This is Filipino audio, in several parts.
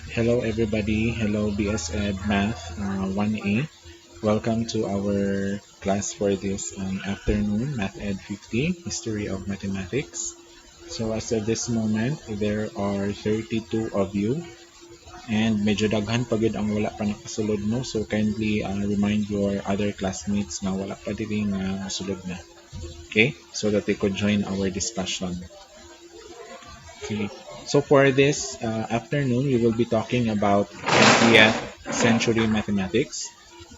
Hello everybody, hello BSED Math 1A. Welcome to our class for this afternoon, MathEd 50, History of Mathematics. So as of this moment, there are 32 of you and medyo daghan pagid ang wala pa nakasulod no. So kindly remind your other classmates na wala pa diri nga mosulod na. Okay? So that they could join our discussion. Okay. So for this afternoon, we will be talking about 20th century mathematics.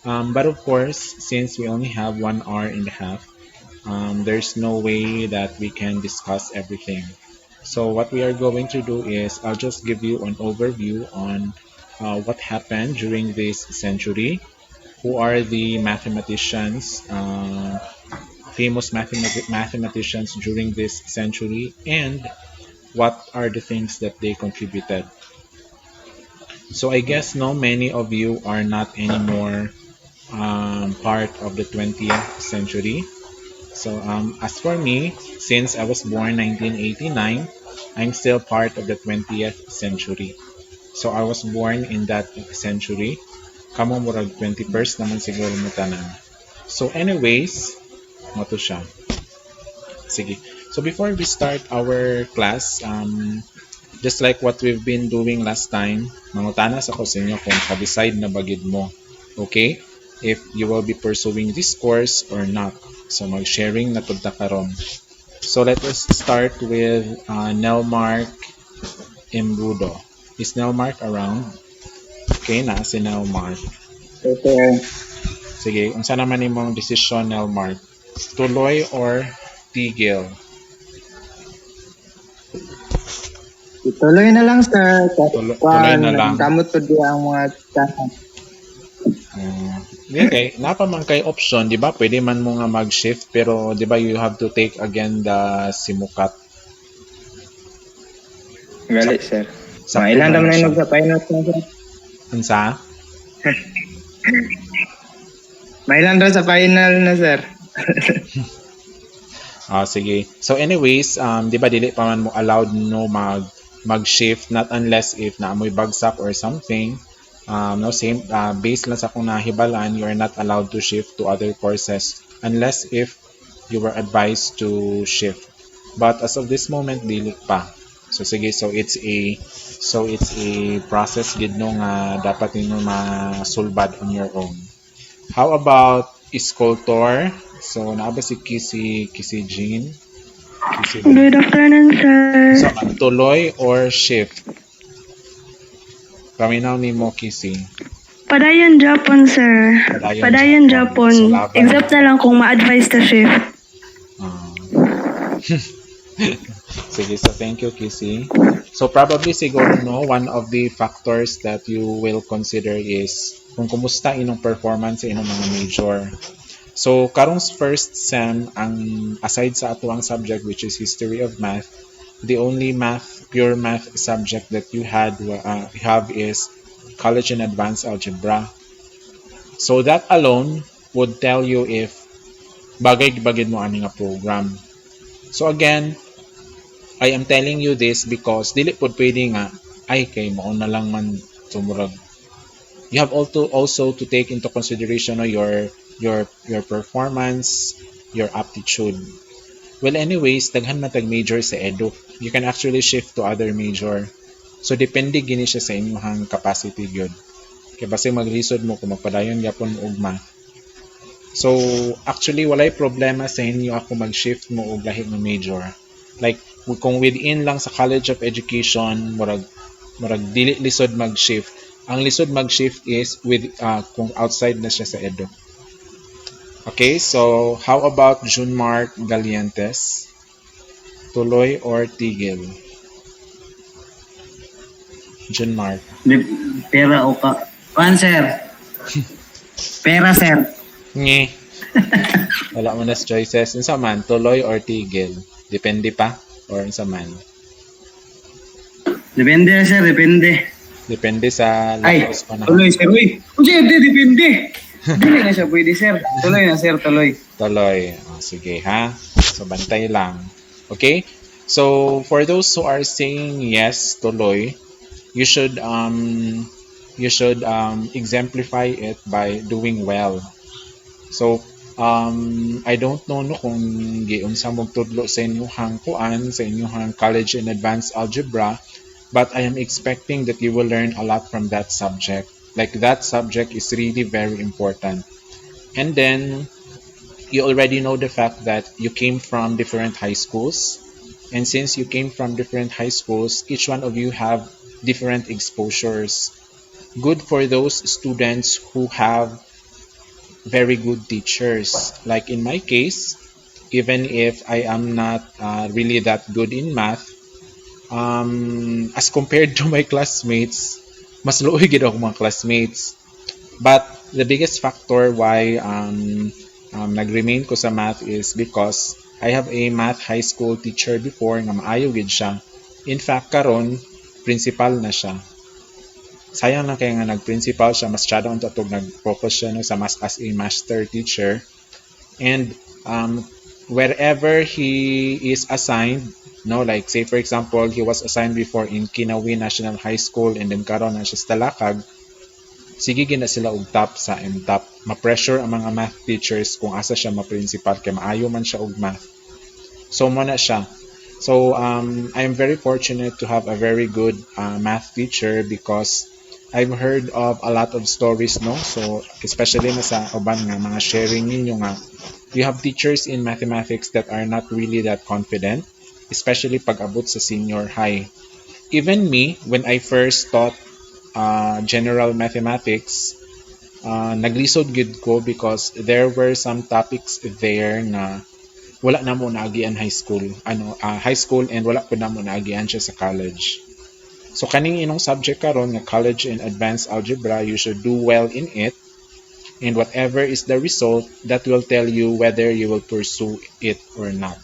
But of course, since we only have 1 hour and a half, there's no way that we can discuss everything. So what we are going to do is I'll just give you an overview on what happened during this century, who are the mathematicians, famous mathematicians during this century, and what are the things that they contributed. So I guess no, many of you are not anymore part of the 20th century. So as for me, since I was born 1989, I'm still part of the 20th century. So I was born in that century. Kamo murag 21st naman siguro mo tanan. So anyways, mo to siya. Sige. So before we start our class, just like what we've been doing last time, mangutanas ako sa inyo kung ka-decide na bagid mo. Okay? If you will be pursuing this course or not. So mag-sharing na tudta karon. So let us start with Nelmark Embrudo. Is Nelmark around? Okay, na si Nelmark. Okay. Sige, unsa naman imong desisyon, Nelmark? Tuloy or tigil? Ituloy na lang sir. Tuloy na lang. Kamot pa di ang mga tanong. Okay, napa man kay option, di ba? Pwede man mo nga mag-shift, pero di ba you have to take again the simukat. Gali sir. Sa Mga ilan naman naman siya. na sa finals na sir. Unsa? May ilan daw sa final na sir. Sige. So anyways, di ba dili pa man mo allowed no mag-shift, not unless if naamoy bagsak or something. No, same, based lang sa kung nahibalan, you are not allowed to shift to other courses unless if you were advised to shift. But as of this moment, dili pa. So sige, so it's a process gid no nga dapat ninyo masulbad on your own. How about sculptor? So naa ba si Kisi Jean? Good afternoon, sir. So tuloy or shift? Paminaw ni mo Kisi. Padayon Japon, sir. Padayon Japon. So, laban Except na lang kung ma-advise na shift. Sige, so thank you, Kisi. So probably siguro no, one of the factors that you will consider is kung kumusta inong performance sa inong mga major. So karong first sem, ang aside sa ato ang subject which is history of math, the only pure math subject that you have is college and advanced algebra. So that alone would tell you if bagay mo ani nga program. So again, I am telling you this because dili pod pwede nga ay kay mao na lang man tumurag. You have also to take into consideration your performance, your aptitude. Well anyways, daghan man tag major sa edu. You can actually shift to other major. So depende gini siya sa imong capacity gyud. Kay basta maglisod mo kung magpadayon gyapon og math. So actually walay problema sa inyo ako mag-shift mo og lahi nga major. Like kung within lang sa College of Education, murag dili lisod mag-shift. Ang lisod mag-shift is with kung outside na siya sa edu. Okay, so how about Junmark Galientes? Tuloy or tigil? Junmark. Pera o ka. Kuan, sir. Pera, sir. Nge. Wala mo na choices. Unsa man, tuloy or tigil? Depende pa? Or unsa man? Depende, sir. Depende. Depende sa Ay, lakas pa na. tuloy, sir. Uy. Kasi hindi, depende. Dili na siya pwede, sir. Tuloy na, sir. Tuloy. Tuloy. Sige ha. So bantay lang. Okay? So for those who are saying yes, tuloy, you should exemplify it by doing well. So I don't know no kung giunsa mo tudlo sa inyong kuan sa inyong college in advanced algebra, but I am expecting that you will learn a lot from that subject. Like that subject is really very important. And then you already know the fact that you came from different high schools. And since you came from different high schools, each one of you have different exposures. Good for those students who have very good teachers. Like in my case, even if I am not really that good in math, as compared to my classmates, mas luoy gid ako mga classmates. But the biggest factor why nag-remain ko sa math is because I have a math high school teacher before nga maayo gid siya. In fact, karon principal na siya. Sayang lang kaya nga nag-principal siya, mas syado ang tatog nag-focus siya no, sa mas as a master teacher. And wherever he is assigned, no, like say for example, he was assigned before in Kinawi National High School and then karon na siya sa Talakag, sige gina sila og top sa MTOP. Ma-pressure ang mga math teachers kung asa siya ma-principal kay maayo man siya og math. So mo na siya. So I am very fortunate to have a very good math teacher because I've heard of a lot of stories, no? So especially na sa uban nga mga sharing ninyo nga you have teachers in mathematics that are not really that confident, especially pag abot sa senior high. Even me, when I first taught general mathematics, naglisod gid ko because there were some topics there na wala na mo naagian high school, high school and wala po na mo naagian siya sa college. So kaning inong subject karon nga college in advanced algebra, you should do well in it. And whatever is the result, that will tell you whether you will pursue it or not.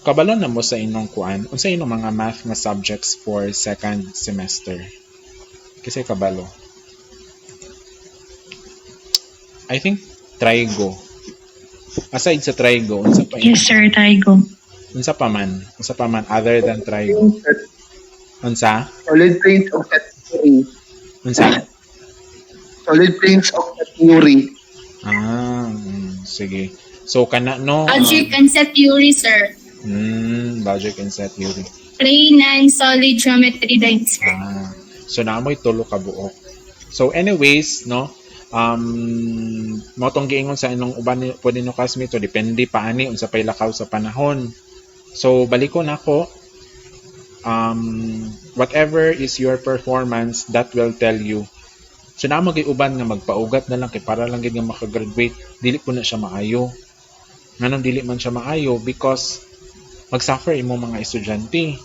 Kabalo na mo sa inong kuan, unsa inong mga math nga subjects for second semester? Kasi kabalo. I think trigo. Aside sa trigo, unsa pa Yes, sir, Taigo. Unsa pa man? Unsa pa man other than trigo? Unsa? Solid planes of that theory. Unsa? Solid planes of that theory. Sige. So kana no. Logic and set theory, sir. Logic and set theory. Plane and solid geometry din, sir. So naamoy tulo ka buok. So anyways, no, motong giingon sa inong uban pwede no classmate, depende pa ani unsa pay lakaw sa panahon. So balikon ako, whatever is your performance, that will tell you. So na uban nga magpaugat na lang kay para lang gid nga makagraduate, dili po na siya maayo. Nganong dili man siya maayo? Because magsuffer imo mga estudyante.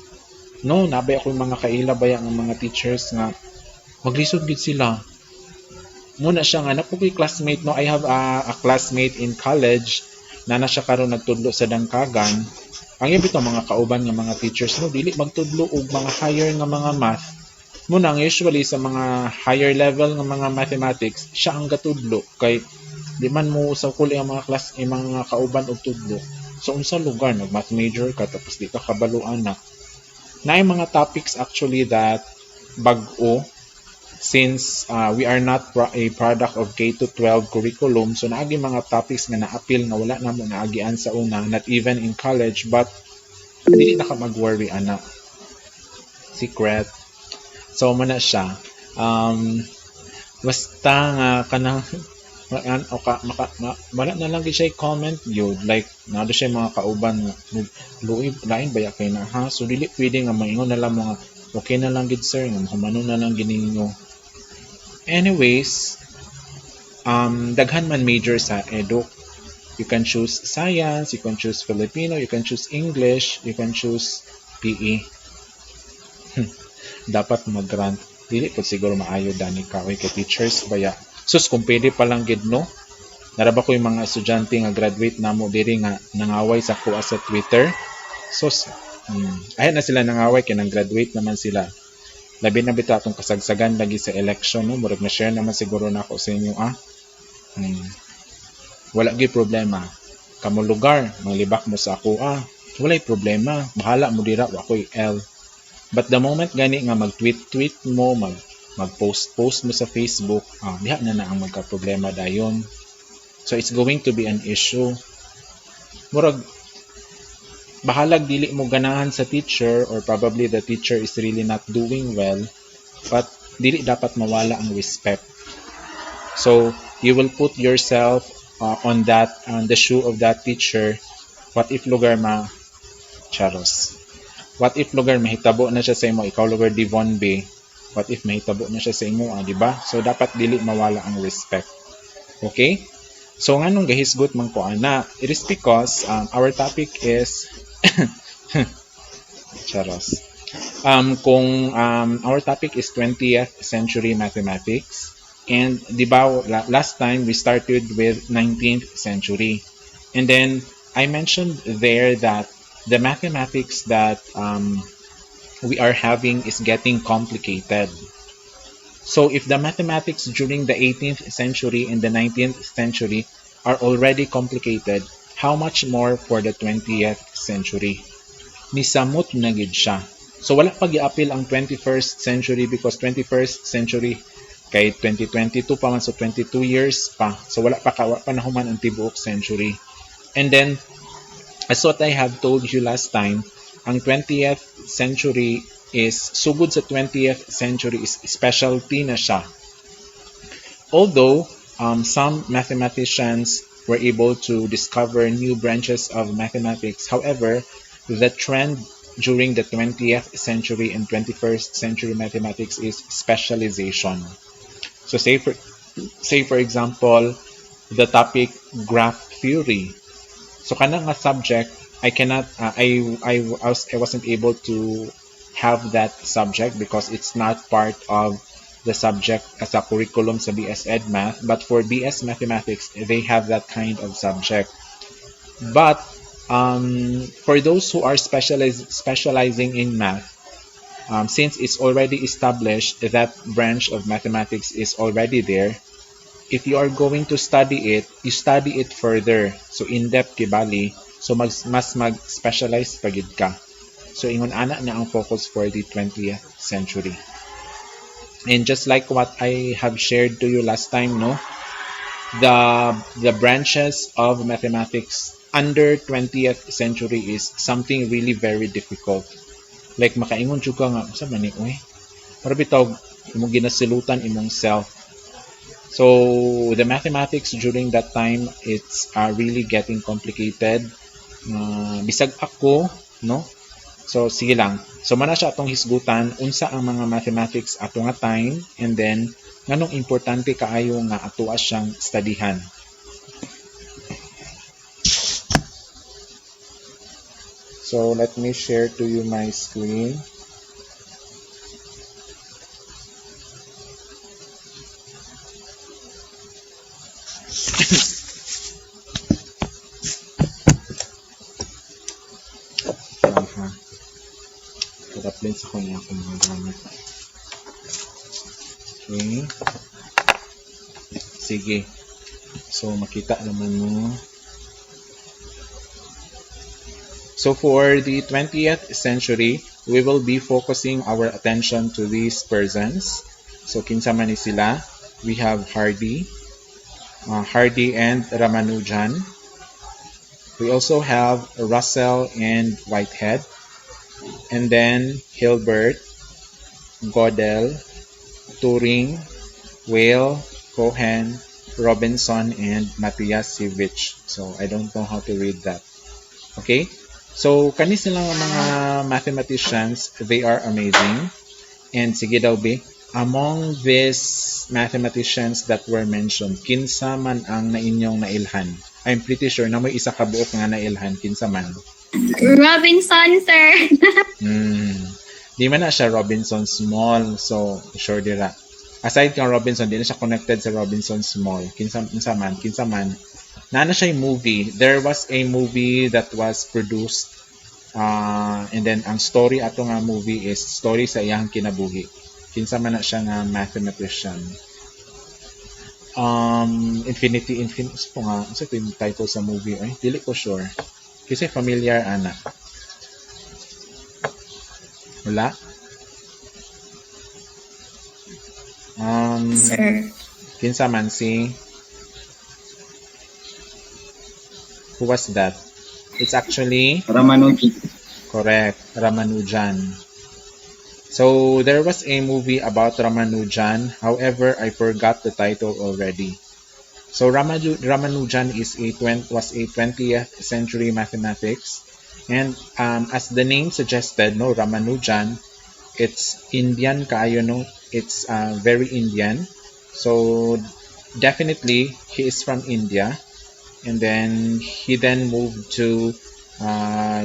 No, nabay ako yung mga kailabay ang mga teachers nga maglisod gid sila. Muna siya nga napukoy classmate, no, I have a classmate in college na siya karon nagtudlo sa Dangkagan. Ang ibito mga kauban nga mga teachers, no, dili magtudlo og mga higher nga mga math. Muna usually sa mga higher level nga mga mathematics, siya ang gatudlo kay di man mo sa kuli ang mga class mga kauban og tudlo. So unsa lugar nag math major ka tapos di ka kabaluan na. Naay mga topics actually that bag-o since we are not a product of K-12 curriculum, so naagi mga topics nga na-appeal nga wala na mo naagian sa una, not even in college, but dili na ka mag-worry ana. Secret. So mana siya. Basta nga kanang wala na lang siya comment yun, like nado siya mga kauban nga luoy lain baya kay na ha, so dili pwede nga maingon na lang mga okay na lang gid sir nga humano na lang gininyo. Anyways, daghan man major sa edu. You can choose science, you can choose Filipino, you can choose English, you can choose PE. Dapat mag-grant. Dili po siguro maayo dani ka kay teachers baya. Sus kung pwede pa lang gid no. Naraba ko yung mga estudyante nga graduate namo diri nga nangaway sa kuha sa Twitter. Sus. Ayan na sila nangaway kay nang graduate naman sila. Labi na bitaw atong kasagsagan lagi sa election, no? Murag na share naman siguro na ako sa inyo, Wala gyud problema. Kamo lugar, manglibak mo sa ako, walay problema. Bahala mo dira, wa ko'y L. But the moment gani nga mag-tweet-tweet mo, mag-post-post mo sa Facebook, diha na ang magka-problema dayon. So it's going to be an issue. Murag, bahalag dili mo ganahan sa teacher or probably the teacher is really not doing well, but dili dapat mawala ang respect. So you will put yourself on the shoe of that teacher. What if lugar charos? What if lugar mahitabo na siya sa imo, ikaw lugar Devon Bay? What if mahitabo na siya sa imo, di ba? So dapat dili mawala ang respect. Okay? So nganong gahisgot man ko ana? It is because our topic is charos. Kung our topic is 20th century mathematics, and di ba last time we started with 19th century, and then I mentioned there that the mathematics that we are having is getting complicated. So if the mathematics during the 18th century and the 19th century are already complicated, how much more for the 20th century? Misamot na gid siya. So wala pag i-appeal ang 21st century because 21st century kay 2022 pa man, so 22 years pa. So wala pa nahuman ang tibuok century. And then as what I have told you last time, ang 20th century is sugod sa 20th century is specialty na siya. Although some mathematicians were able to discover new branches of mathematics, however, the trend during the 20th century and 21st century mathematics is specialization. So say for example, the topic graph theory. So kanang nga subject, I wasn't able to have that subject because it's not part of the subject as a curriculum sa BS Ed Math, but for BS Mathematics, they have that kind of subject. But for those who are specializing in math, since it's already established that branch of mathematics is already there, if you are going to study it, you study it further. So in-depth kibali, so mas mag-specialize pagid ka. So ingon ana na ang focus for the 20th century. And just like what I have shared to you last time, no, the branches of mathematics under 20th century is something really very difficult. Like makaingon jud ka nga sa mani oy. Para bitaw imong ginasilutan imong self. So the mathematics during that time, it's really getting complicated. Bisag ako, no? So sige lang. So mana siya atong hisgutan unsa ang mga mathematics ato nga time, and then nganong importante kaayo nga ato siyang studyhan. So let me share to you my screen. Plates ako niya kung mga gamit. Okay. Sige. So, makita naman mo. So, for the 20th century, we will be focusing our attention to these persons. So, kinsa man ni sila? We have Hardy and Ramanujan. We also have Russell and Whitehead. And then Hilbert, Gödel, Turing, Whale, Cohen, Robinson, and Matyasiewicz. So I don't know how to read that. Okay? So kani silang mga mathematicians, they are amazing. And sige daw be, among these mathematicians that were mentioned, kinsa man ang nainyong nailhan? I'm pretty sure na may isa ka buok nga nailhan, kinsa man? Robinson, sir. Di man na siya Robinson Small, so sure dira. Aside kang Robinson, di na siya connected sa Robinson Small. Kinsa man. Na siya yung movie. There was a movie that was produced, and then ang story ato nga movie is story sa iyang kinabuhi. Kinsa man na siya nga mathematician. Infinity po nga. Ano ito yung title sa movie? Ay, dili ko sure. Kasi familiar ana. Wala? Sir. Kinsa man si, who was that? It's actually Ramanuji. correct, Ramanujan. So there was a movie about Ramanujan. However, I forgot the title already. So Ramanujan was a 20th century mathematics, and as the name suggested, no, Ramanujan, it's Indian kaayo, no, it's very Indian. So definitely he is from India, and then he then moved to uh,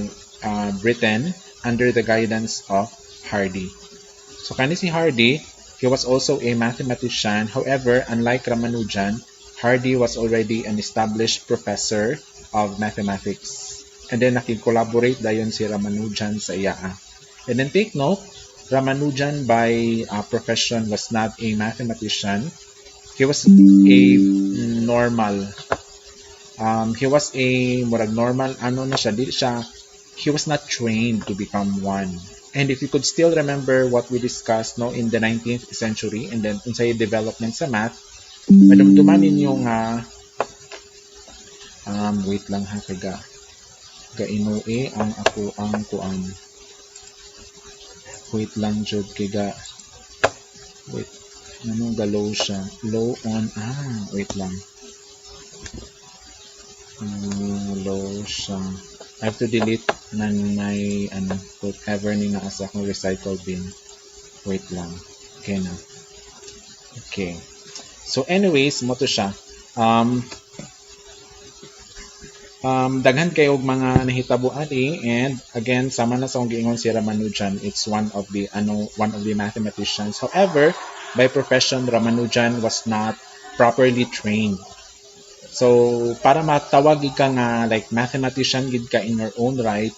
Britain under the guidance of Hardy. So kani si Hardy, he was also a mathematician. However, unlike Ramanujan, Hardy was already an established professor of mathematics. And then nakikollaborate dayon si Ramanujan sa iya. And then take note, Ramanujan by profession was not a mathematician. He was a normal. He was a murag normal ano na siya, dili siya, he was not trained to become one. And if you could still remember what we discussed no in the 19th century and then unsay development sa math, madumduman ninyo nga wait lang ha kaga gainue ang ako ang kuan. Wait lang jud kaga wait ano galow siya. Low on wait lang. Low siya. I have to delete na may whatever ni naa sa akong recycle bin. Wait lang. Okay na. Okay. So anyways, mo to siya. Daghan kayo og mga nahitabo ani, and again sama na sa akong giingon si Ramanujan, it's one of the mathematicians. However, by profession Ramanujan was not properly trained. So para matawag ka nga like mathematician gid ka in your own right,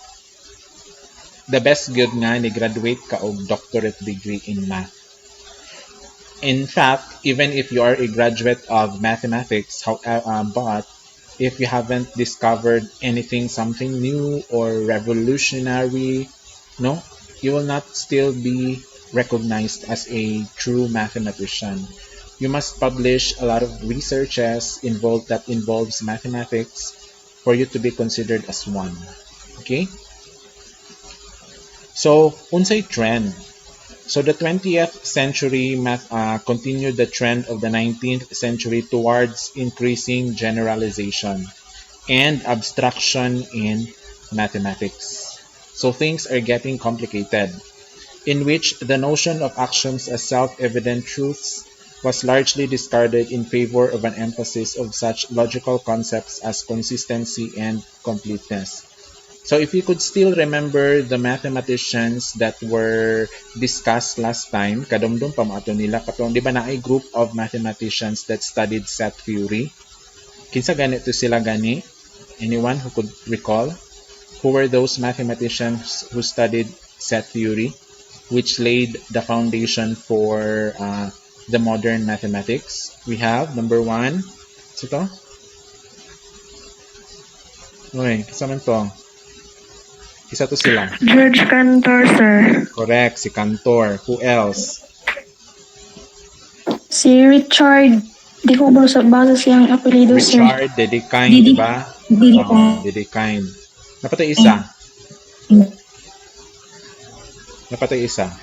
the best good nga ni graduate ka og doctorate degree in math. In fact, even if you are a graduate of mathematics, but if you haven't discovered anything, something new or revolutionary, no, you will not still be recognized as a true mathematician. You must publish a lot of researches that involves mathematics for you to be considered as one. Okay? So, unsay trend? So the 20th century continued the trend of the 19th century towards increasing generalization and abstraction in mathematics. So things are getting complicated, in which the notion of actions as self-evident truths was largely discarded in favor of an emphasis of such logical concepts as consistency and completeness. So if you could still remember the mathematicians that were discussed last time, kadumdum pa mo ato nila katong di ba na ay group of mathematicians that studied set theory? Kinsa ganito sila gani? Anyone who could recall? Who were those mathematicians who studied set theory, which laid the foundation for the modern mathematics? We have number 1. So to? Okay, kasama to. Isa to sila. George Cantor, sir. Correct, si Cantor. Who else? Si Richard. Di ko basa siyang apelido, sir. Richard Dedekind, di ba? Dedekind. Napatay isa. Napatay isa.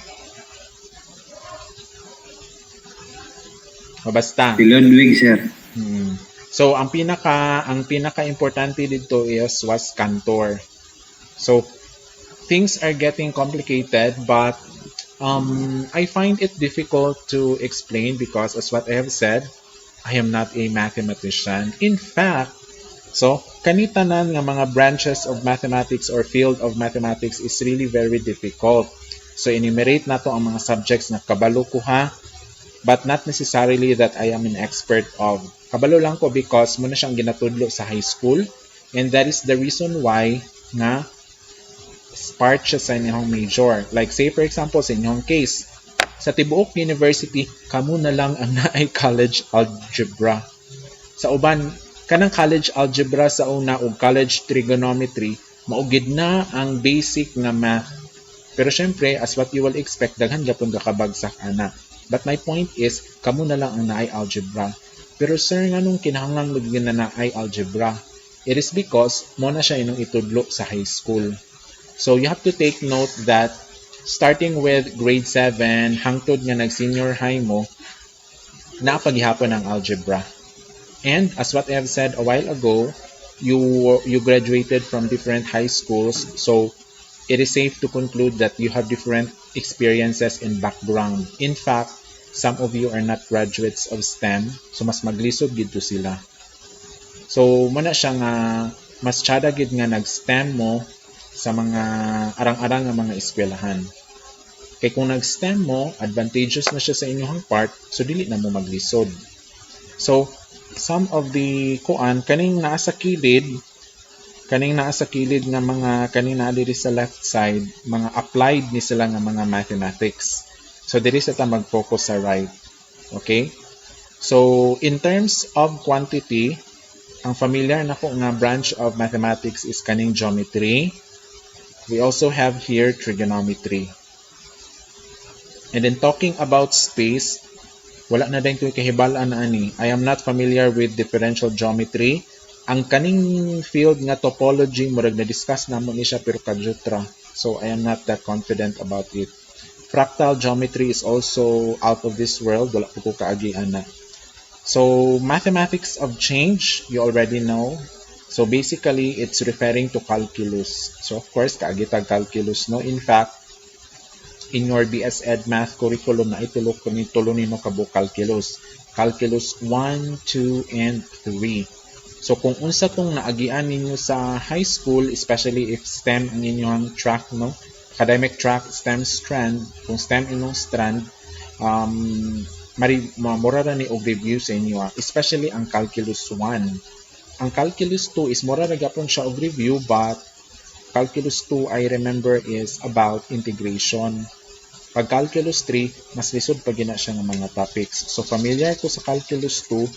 O basta. Si Ludwig, sir. So ang pinaka importante dito was Cantor. So things are getting complicated, but I find it difficult to explain because, as what I have said, I am not a mathematician. In fact, so kanitanan nga mga branches of mathematics or field of mathematics is really very difficult. So enumerate na to ang mga subjects na kabalo ko ha, but not necessarily that I am an expert of. Kabalo lang ko because muna siyang ginatudlo sa high school, and that is the reason why nga part siya sa inyong major. Like say for example sa inyong case, sa tibuok university, kamo na lang ang naay college algebra. Sa uban, kanang college algebra sa una o college trigonometry, maugid na ang basic nga math. Pero syempre, as what you will expect, daghan gapon ka kabagsak ana. But my point is, kamo na lang ang naay algebra. Pero sir, nga nung kinahanglan magiging na naay algebra? It is because mo na siya inong itudlo sa high school. So you have to take note that starting with grade 7, hangtod nga nag-senior high mo, napaghihapon ang algebra. And as what I have said a while ago, you graduated from different high schools, so it is safe to conclude that you have different experiences and background. In fact, some of you are not graduates of STEM, so mas maglisod gid to sila. So muna siya nga mas tsada gid nga nag-STEM mo sa mga arang-arang nga mga eskwelahan. Kay kung nag-STEM mo, advantageous na siya sa inyong part, so dili na mo maglisod. So some of the kaning naa sa kilid nga mga kaning naa diri sa left side, mga applied ni sila nga mga mathematics. So diri sa ta mag-focus sa right. Okay? So in terms of quantity, ang familiar na ko nga branch of mathematics is kaning geometry. We also have here trigonometry. And then talking about space, wala na din ko kahibalaan na ani. I am not familiar with differential geometry. Ang kaning field nga topology, murag na-discuss namon ni siya pero kadjutra. So I am not that confident about it. Fractal geometry is also out of this world. Wala po ko kaagian na. So mathematics of change, you already know. So basically, it's referring to calculus. So of course, kaagitag calculus, no? In fact, in your BS Ed Math curriculum na itulok ko ni tulo nino kabo calculus. Calculus 1, 2, and 3. So kung unsa tong naagian ninyo sa high school, especially if STEM ang inyong track, no? Academic track, STEM strand. Kung STEM inyong strand, mura na ni og review sa inyo, especially ang calculus 1. Ang calculus 2 is mura na gapon siya og review, but calculus 2 I remember is about integration. Pag calculus 3, mas lisod pa gina siya ng mga topics. So familiar ko sa calculus 2,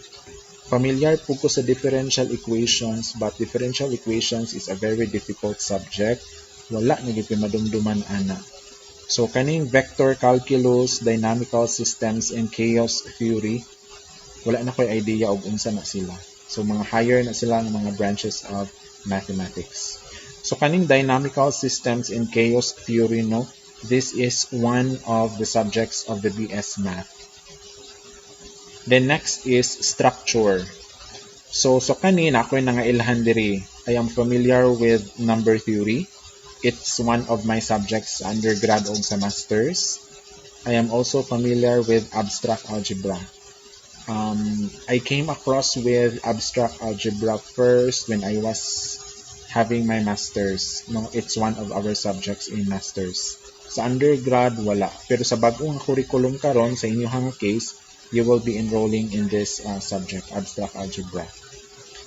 familiar po ko sa differential equations, but differential equations is a very difficult subject. Wala na gyud madumduman ana. So kaning vector calculus, dynamical systems, and chaos theory, wala na ko'y idea og unsa na sila. So mga higher na sila ng mga branches of mathematics. So kaning dynamical systems and chaos theory, no, this is one of the subjects of the BS Math. Then next is structure. So kanina ako'y nangailhan diri. I am familiar with number theory. It's one of my subjects sa undergrad o sa masters. I am also familiar with abstract algebra. I came across with abstract algebra first when I was having my masters. No, it's one of our subjects in masters. Sa undergrad, wala. Pero sa bagong curriculum karon sa inyong case, you will be enrolling in this subject, abstract algebra.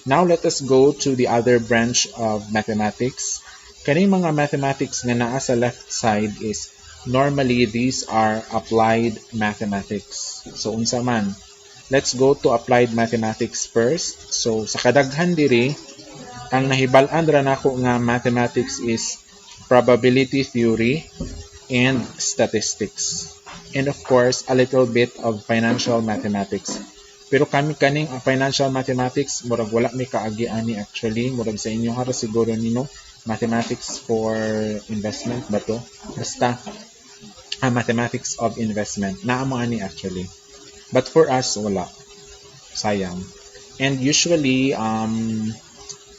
Now let us go to the other branch of mathematics. Kaning mga mathematics nga naa sa left side is normally these are applied mathematics. So unsa man? Let's go to applied mathematics first. So sa kadaghan diri, ang nahibal-an ra nako nga mathematics is probability theory and statistics. And of course, a little bit of financial mathematics. Pero kami kaning financial mathematics, murag wala mi kaagi-ani actually. Murag sa inyo hara siguro nino, mathematics for investment ba to? Basta, mathematics of investment. Naa mo ani actually. But for us, wala. Sayang. And usually,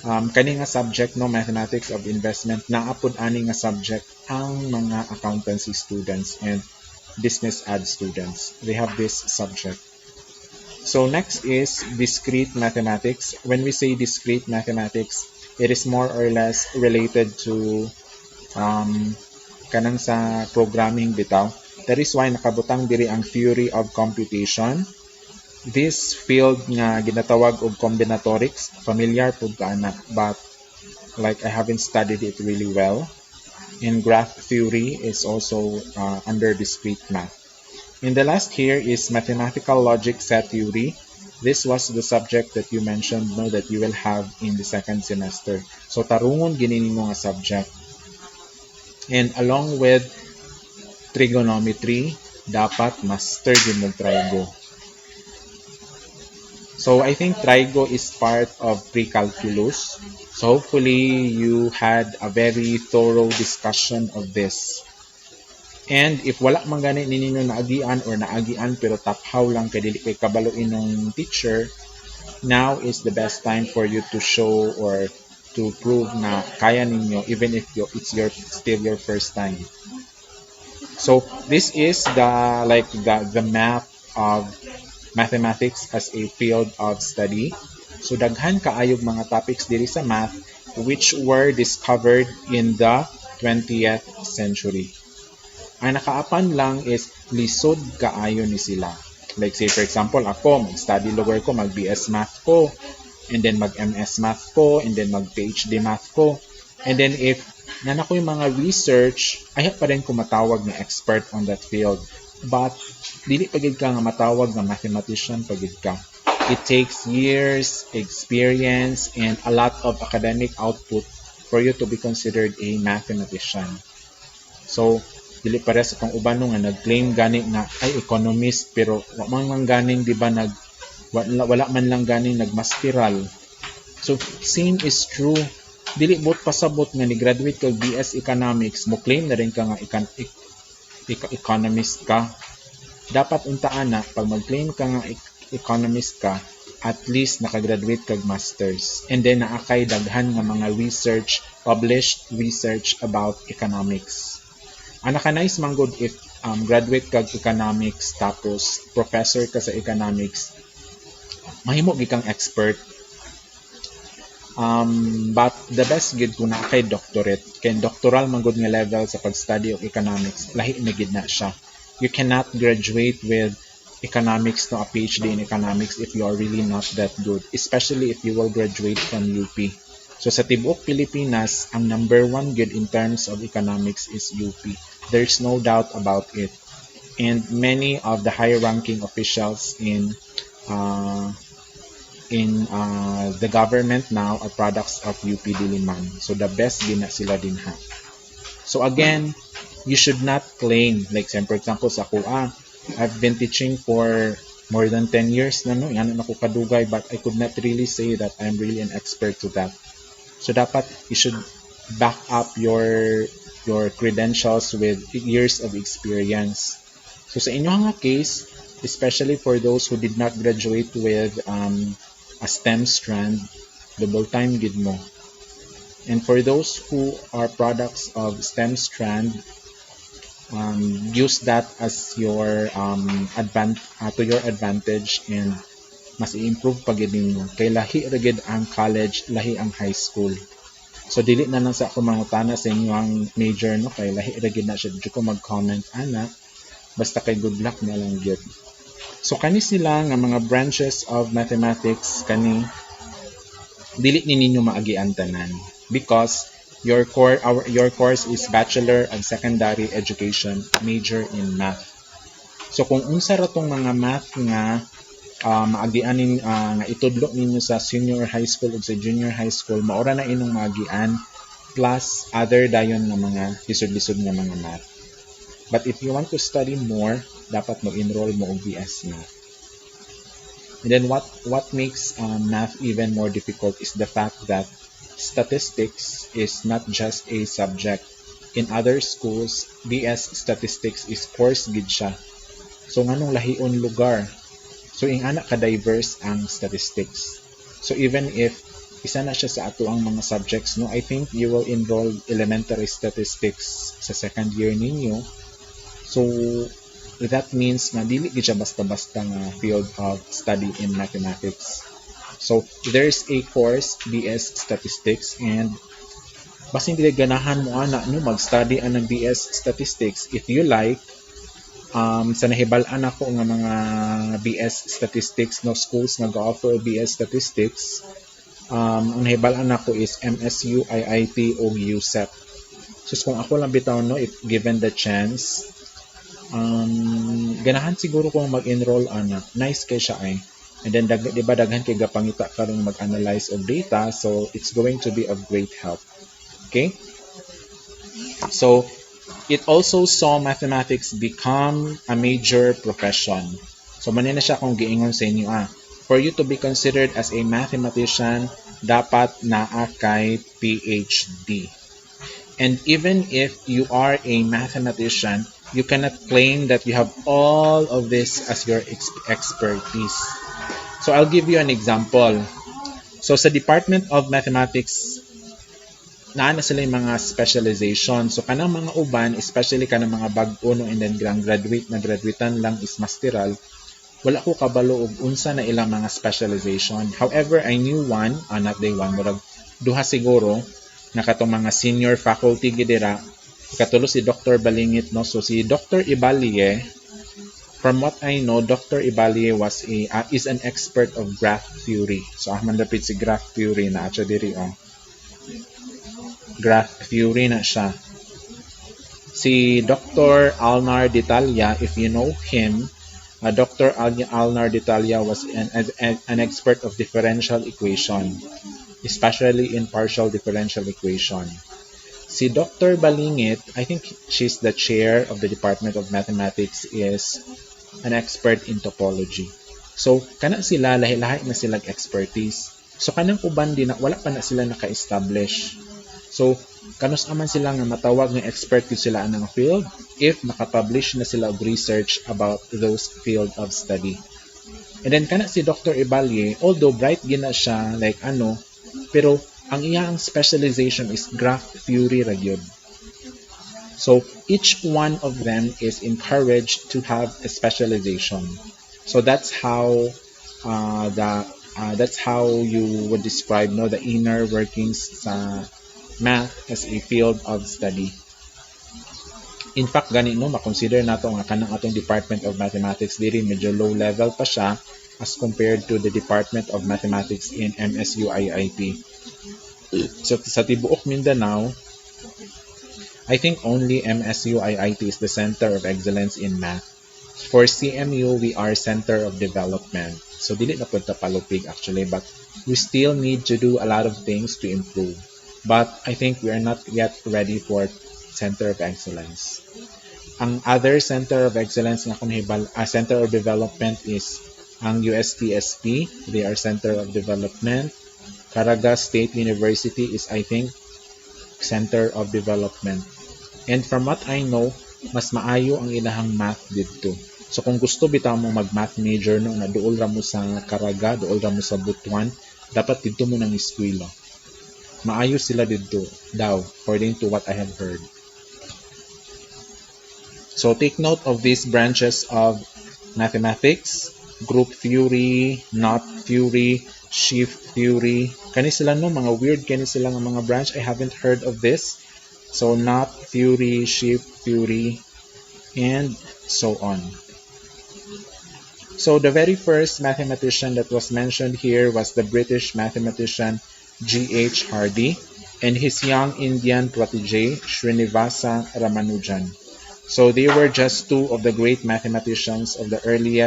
kani nga subject, no, mathematics of investment, naapod ani nga subject ang mga accountancy students and business ad students. They have this subject. So next is discrete mathematics. When we say discrete mathematics, it is more or less related to kanang sa programming bitaw. That is why nakabutang diri ang theory of computation. This field nga ginatawag og combinatorics, familiar pud ka ana, but like I haven't studied it really well. And graph theory is also under discrete math. And the last here is mathematical logic set theory. This was the subject that you mentioned, no, that you will have in the second semester. So tarungon gini nimo nga subject. And along with trigonometry, dapat master din mo trigo. So I think trigo is part of pre-calculus. So hopefully you had a very thorough discussion of this. And if wala man gani ninyo naagian or naagian pero taphaw lang kay dili kay kabalo inong teacher, now is the best time for you to show or to prove na kaya ninyo even if it's your still your first time. So this is the map of mathematics as a field of study. So daghan kaayog mga topics diri sa math which were discovered in the 20th century. Ang nakaapan lang is lisod kaayo ni sila. Like say for example, ako mag-study lower ko, mag-BS math ko, and then mag-MS math ko, and then mag-PhD math ko. And then if nana ko yung mga research, ay pa rin ko matawag na expert on that field. But dili pagid ka nga matawag na mathematician pagid ka. It takes years, experience, and a lot of academic output for you to be considered a mathematician. So, dili pare sa pang uban nga nag-claim gani na ay economist pero wa man ganing di ba wala man lang ganing nagmasteral. So same is true. Dili bot pasabot nga ni graduate kag BS Economics mo claim na rin ka nga economist ka. Dapat untaan na pag mag-claim ka nga economist ka, at least nakagraduate kag masters. And then naakay daghan nga mga published research about economics. Ang naka-nice man good if graduate kag economics tapos professor ka sa economics, mahimo gid kang expert. But the best gid kung na kay doctorate, kay doctoral man good nga level sa pag-study of economics, lahi na gid na siya. You cannot graduate with economics to a PhD in economics if you are really not that good, especially if you will graduate from UP. So sa tibuok Pilipinas, ang number one good in terms of economics is UP. There's no doubt about it. And many of the high-ranking officials in the government now are products of UP Diliman. So the best din na sila din ha. So again, you should not claim, like for example sa ako, I've been teaching for more than 10 years na no, yan ako kadugay, but I could not really say that I'm really an expert to that. So dapat you should back up your credentials with years of experience. So sa inyo nga case, especially for those who did not graduate with a STEM strand, double time gid mo. And for those who are products of STEM strand, use that as your to your advantage and mas i-improve pa gid ninyo. Kay lahi ra gid ang college, lahi ang high school. So dili na lang sa ako mangutana sa inyo ang major no, kay lahi ra gid na siya. Di ko mag-comment ana. Basta kay good luck na lang gid. So kani sila nga mga branches of mathematics kani dili ni ninyo maagian tanan because your course is Bachelor of Secondary Education, major in math. So kung unsa ra tong mga math nga maagianin nga itudlo ninyo sa senior high school o sa junior high school, maora na inong maagian plus other dayon nga mga lisod-lisod nga mga math. But if you want to study more, dapat mag-enroll mo og BS math. And then what makes math even more difficult is the fact that statistics is not just a subject. In other schools, BS statistics is course gid siya. So nganong lahion lugar. So ingana ka diverse ang statistics. So even if isa na siya sa ato ang mga subjects no, I think you will enroll elementary statistics sa second year ninyo. So that means na dili gid siya basta-basta nga field of study in mathematics. So there's a course BS statistics and basin dili ganahan mo ana no mag-study ang BS statistics if you like. Sa nahibal-an ako nga mga BS statistics no schools nga ga-offer BS statistics, ang nahibal-an ako is MSU, IIT o USEP. So kung ako lang bitaw no, if given the chance, ganahan siguro kung mag-enroll ana, nice kay siya ay. And then di ba daghan kay gapangita karong mag-analyze of data, so it's going to be of great help. Okay? So It also saw mathematics become a major profession. So manina siya kung giingon sa inyo for you to be considered as a mathematician, dapat naa kay PhD. And even if you are a mathematician, you cannot claim that you have all of this as your expertise. So I'll give you an example. So sa Department of Mathematics, naa na sila yung mga specialization. So kanang mga uban, especially kanang mga bag-o no, and then graduate na graduatean lang is masteral, wala ko kabalo og unsa na ilang mga specialization. However, I knew one, not day one, murag duha siguro, na katong mga senior faculty gidira, katulo si Dr. Balingit, no? So si Dr. Ibalie, from what I know, Dr. Ibalie is an expert of graph theory. So man dapit si graph theory na atya diri graph theory na siya. Si Dr. Alnar D'Italia, if you know him, Dr. Alnar D'Italia was an expert of differential equation, especially in partial differential equation. Si Dr. Balingit, I think she's the chair of the Department of Mathematics, is an expert in topology. So, kana sila, lahi-lahi na silang expertise. So, kanang uban din, wala pa na sila naka-establish. So, kanus aman sila nga matawag nga expert yun sila anang field if nakapublish na sila of research about those field of study. And then kana si Dr. Ibalie, although bright gina siya, like pero ang iyang specialization is graph theory ra gyud. So each one of them is encouraged to have a specialization. So that's how that's how you would describe the inner workings sa math as a field of study. In fact, gani makonsider nato nga kanang atong Department of Mathematics diri medyo low level pa siya as compared to the Department of Mathematics in MSU IIT. So sa tibuok Mindanao, I think only MSU IIT is the center of excellence in math. For CMU, we are center of development. So dili na pud ta palupig actually, but we still need to do a lot of things to improve. But I think we are not yet ready for center of excellence. Ang other center of excellence nga center of development is ang USTSP. They are center of development. Caraga State University is, I think, center of development. And from what I know, mas maayo ang ilahang math dito. So kung gusto bitaw mo mag-math major na duol ra mo sa Caraga, duol ra mo sa Butuan, dapat dito mo nang eskwela. Maayo sila dito daw, according to what I have heard. So take note of these branches of mathematics: group theory, knot theory, shift theory. Kani sila mga weird kani sila nga mga branch. I haven't heard of this. So knot theory, shift theory, and so on. So the very first mathematician that was mentioned here was the British mathematician G.H. Hardy and his young Indian protege Srinivasa Ramanujan. So they were just two of the great mathematicians of the early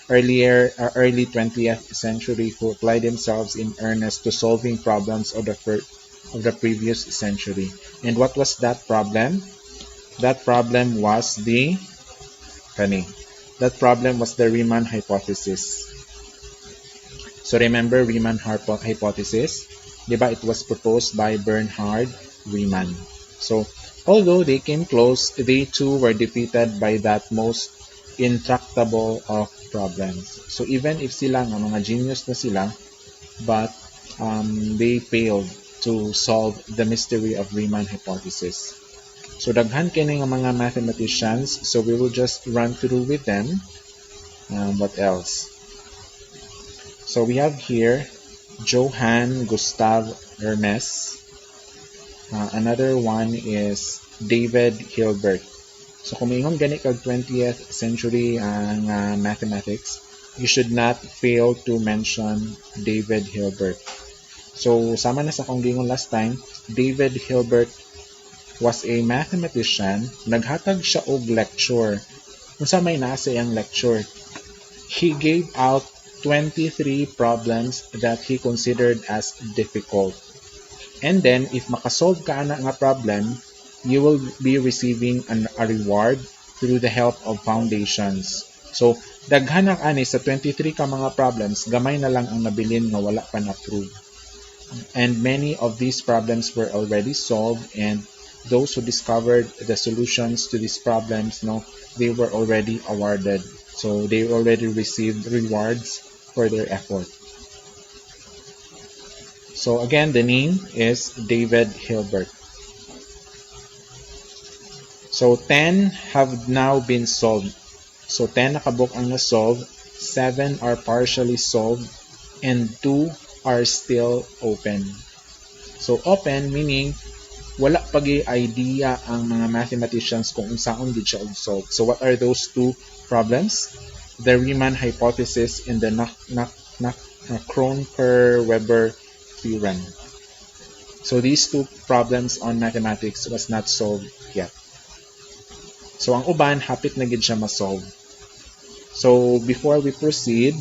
20th century who applied themselves in earnest to solving problems of the previous century. And what was that problem? That problem was the Riemann hypothesis. So remember Riemann hypothesis? Diba, it was proposed by Bernhard Riemann. So although they came close, they too were defeated by that most intractable of problems. So even if sila nga mga genius na sila, but they failed to solve the mystery of Riemann hypothesis. So daghan kini nga mga mathematicians, so we will just run through with them. What else? So we have here Johann Gustav Hermes. Another one is David Hilbert. So kung ingon gani kag 20th century ang mathematics, you should not fail to mention David Hilbert. So sama na sa kong gingon last time, David Hilbert was a mathematician. Naghatag siya og lecture. Unsa may nasa iyang lecture? He gave out 23 problems that he considered as difficult. And then, if makasolve ka ana nga problem, you will be receiving a reward through the help of foundations. So, daghan ang ani sa 23 ka mga problems, gamay na lang ang nabilin nga wala pa na-prove. And many of these problems were already solved, and those who discovered the solutions to these problems, no, they were already awarded. So they already received rewards for their effort. So again, the name is David Hilbert. So 10 have now been solved. So 10 nakabuk ang na-solve, 7 are partially solved, and 2 are still open. So open meaning wala pagi idea ang mga mathematicians kung unsaon gid siya og-solve. So what are those two problems? The Riemann hypothesis and the Kronecker-Weber theorem. So these two problems on mathematics was not solved yet. So ang uban hapit na gid siya ma-solve. So before we proceed,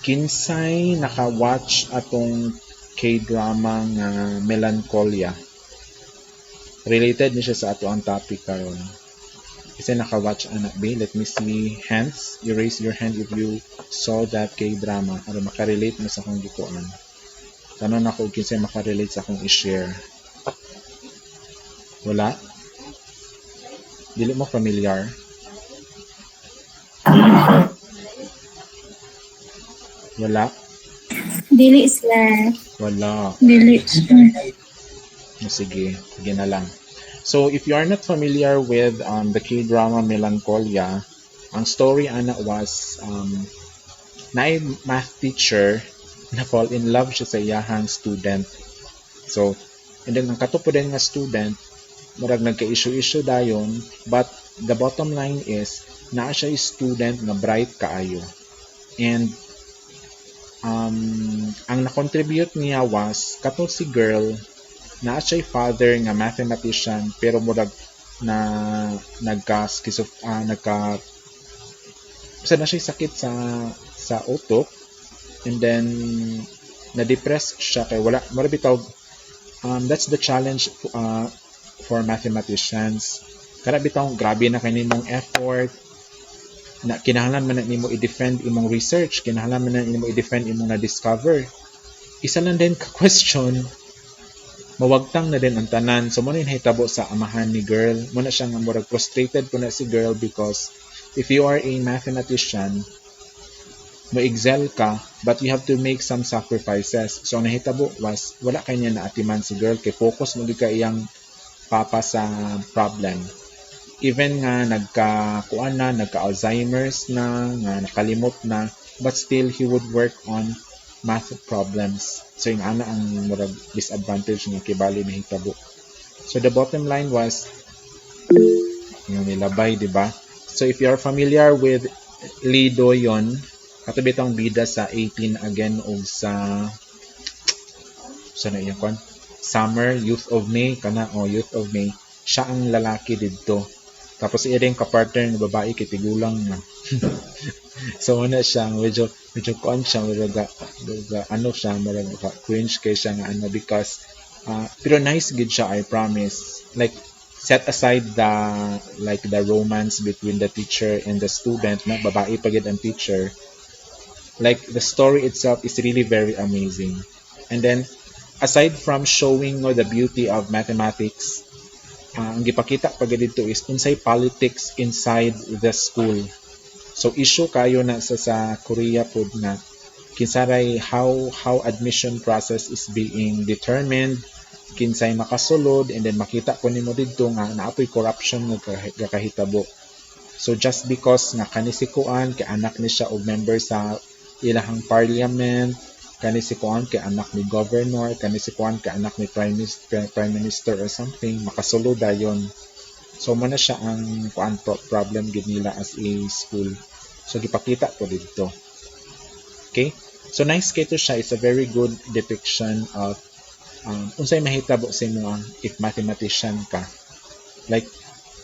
kinsay naka-watch atong K-drama nga Melancholia? Related ni siya sa ato ang topic karon. Kasi naka-watch anak B. Let me see hands. You raise your hand if you saw that K-drama para makarelate mo sa akong gikuan. Tanong ako kung kinsay makarelate sa akong i-share. Wala? Dili mo familiar? Wala? Dili sir. Wala. Dili. Sige, sige na lang. So, if you are not familiar with the K-drama Melancholia, ang story ana was na math teacher na fall in love siya sa iyahang student. So, and then ang katupo din nga student, marag nagka-issue-issue dayon, but the bottom line is, naa siya student na bright kaayo. And ang na-contribute niya was, kato si girl, naa siya'y father nga mathematician pero murag na nagka basta na siya'y sakit sa utok, and then na-depress siya kay wala mura bitaw. That's the challenge for mathematicians. Kada bitaw grabe na kay nimong effort na kinahanglan man na nimo i-defend imong research, kinahanglan man na nimo i-defend imong na-discover. Isa lang din ka question, mawagtang na din ang tanan. So mo na hitabo sa amahan ni girl. Muna siya nga murag frustrated po na si girl because if you are a mathematician, mo-excel ka, but you have to make some sacrifices. So ang nahitabo was wala kay niya naatiman si girl kay focus mo ka iyang papa sa problem. Even nga nagka-kuan na, nagka-Alzheimer's na, nga nakalimot na, but still he would work on math problems. So yung ana ang murag disadvantage nga kibali na hitabo. So the bottom line was yung nilabay, di ba? So if you are familiar with Lido yon, katabi itong bida sa 18 again o sa na yung kon? Summer, Youth of May, kana o Youth of May, siya ang lalaki dito. Tapos iya rin kapartner ng babae kitigulang na. So ano siya, medyo kuan siya, ano siya, cringe kay siya nga ano because pero nice gid siya, I promise. Like set aside the romance between the teacher and the student, na babae pa gid ang teacher. Like the story itself is really very amazing. And then aside from showing the beauty of mathematics, ang gipakita pa dito is unsay politics inside the school. So issue kayo na sa Korea pod na kinsaray how admission process is being determined, kinsay makasulod, and then makita po nimo didto nga naapoy corruption nga kahitabo. So just because nga kani si kuan kay anak ni siya og member sa ilahang parliament, kani si kuan kay anak ni governor, kani si kuan kay anak ni prime minister or something, makasulod dayon. So man na siya ang kuan problem gid nila as a school. So gipakita po dito. Okay? So nice kay to siya, it's a very good depiction of unsay mahitabo sa imo if mathematician ka. Like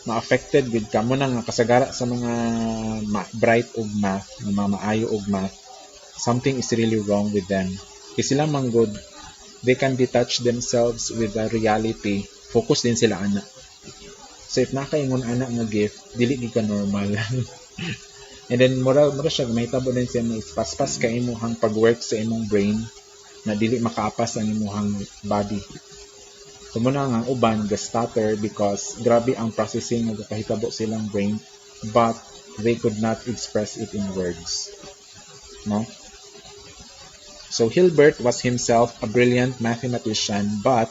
ma-affected with ka mo nang kasagara sa mga bright og math, mga maayo og math. Something is really wrong with them. Kasi sila manggod, they can detach themselves with the reality. Focus din sila ana. So if nakaingon anak nga gift, dili di ka normal. And then mura siya may tabo din siya mo paspas ka imong pag-work sa imong brain na dili makaapas ang imong body. So muna nga uban ga stutter because grabe ang processing nga kahitabo silang brain but they could not express it in words. No? So Hilbert was himself a brilliant mathematician but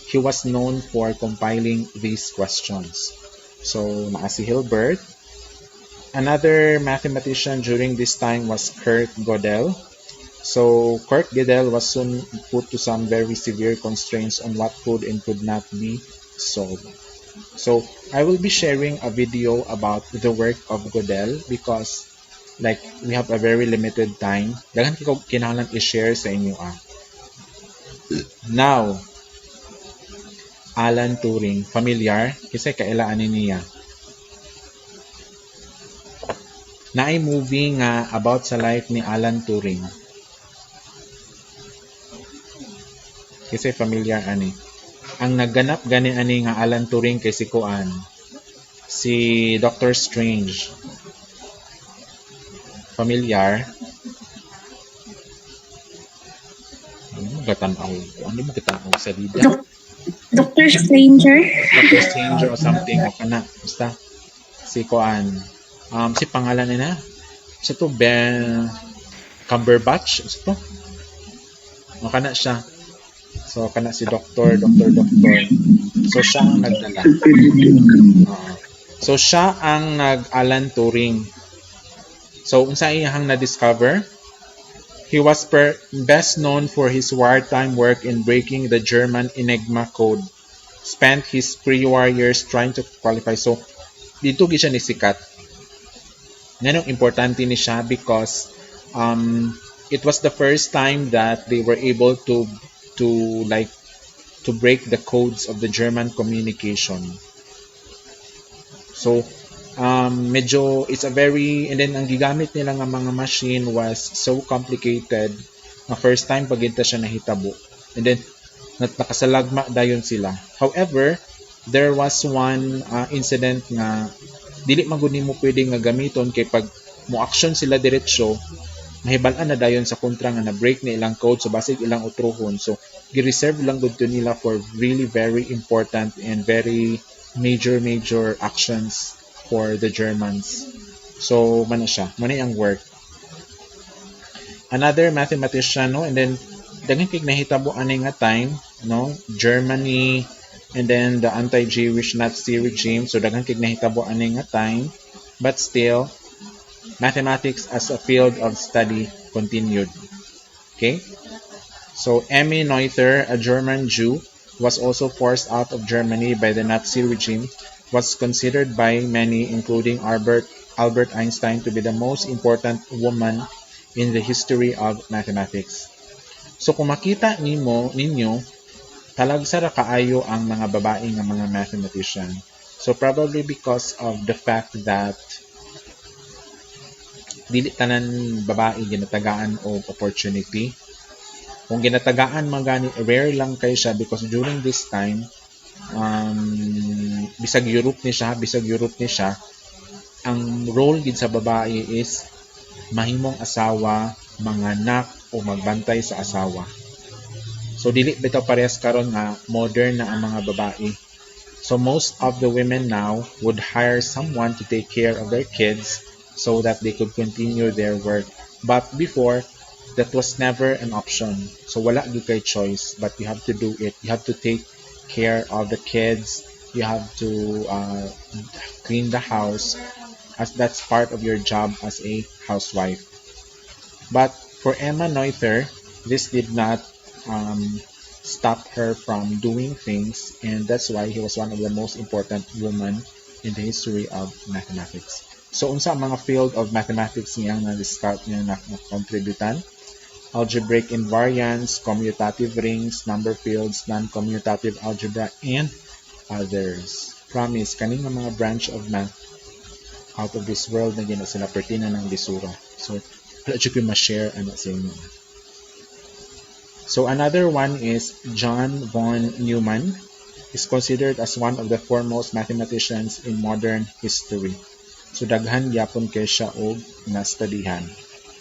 he was known for compiling these questions. So naa si Hilbert. Another mathematician during this time was Kurt Gödel. So Kurt Gödel was soon put to some very severe constraints on what could and could not be solved. So I will be sharing a video about the work of Gödel because like we have a very limited time. Daghan ko kinahanglan i-share sa inyo Now, Alan Turing, familiar? Kasi kailaan niya. Naay movie nga about sa life ni Alan Turing. Kasi familiar ani. Ang nagganap gani ani nga Alan Turing kay si Kuan, si Doctor Strange. Familiar? Ano mo gatanaw sa lida? Doctor Stranger. Doctor Strange or something o kana. Basta si Kuan. Si pangalan nila. Sa to Ben Cumberbatch. Sa to. O kana siya. So kana si Doctor. So siya ang nagdala. So siya ang nag-Alan Turing. So unsa iyang na-discover? He was best known for his wartime work in breaking the German Enigma code. Spent his pre-war years trying to qualify. So dito siya ni sikat. Nanong importante ni siya because it was the first time that they were able to break the codes of the German communication. So medyo it's a very and then ang gigamit nila nga mga machine was so complicated na first time paginta siya nahitabo. And then nakasalagma dayon sila. However, there was one incident nga dili man gud nimo pwede nga gamiton kay pag mo action sila diretsyo mahibal-an na dayon sa kontra nga na-break na ilang code so basig ilang utrohon. So gi-reserve lang gud to nila for really very important and very major actions for the Germans. So man siya, man ang work. Another mathematician, no, and then daghan kay nahitabo ani nga time, no, Germany and then the anti-Jewish Nazi regime. So daghan kay nahitabo ani nga time, but still mathematics as a field of study continued. Okay? So Emmy Noether, a German Jew, was also forced out of Germany by the Nazi regime, was considered by many, including Albert Einstein, to be the most important woman in the history of mathematics. So kung makita ninyo, talagsara kaayo ang mga babae nga mga mathematician. So probably because of the fact that dili tanan babae ginatagaan og opportunity. Kung ginatagaan magani rare lang kay siya because during this time bisag Europe ni siya ang role gid sa babae is mahimong asawa, manganak o magbantay sa asawa. So dili bitaw parehas karon nga modern na ang mga babae. So most of the women now would hire someone to take care of their kids so that they could continue their work. But before, that was never an option. So wala gyud kay choice, but you have to do it. You have to take care of the kids. You have to clean the house, as that's part of your job as a housewife. But for Emma Noether, this did not stop her from doing things, and that's why he was one of the most important women in the history of mathematics. So unsa ang mga field of mathematics niyang na-discuss niya na kontributan? Algebraic invariance, commutative rings, number fields, non-commutative algebra, and others. Promise, kaning mga branch of math out of this world na gina sila pertina ng bisura. So, wala siya ko ma-share ano sa inyo. So, another one is John von Neumann. is considered as one of the foremost mathematicians in modern history. So daghan gyapon kay siya og nastudihan.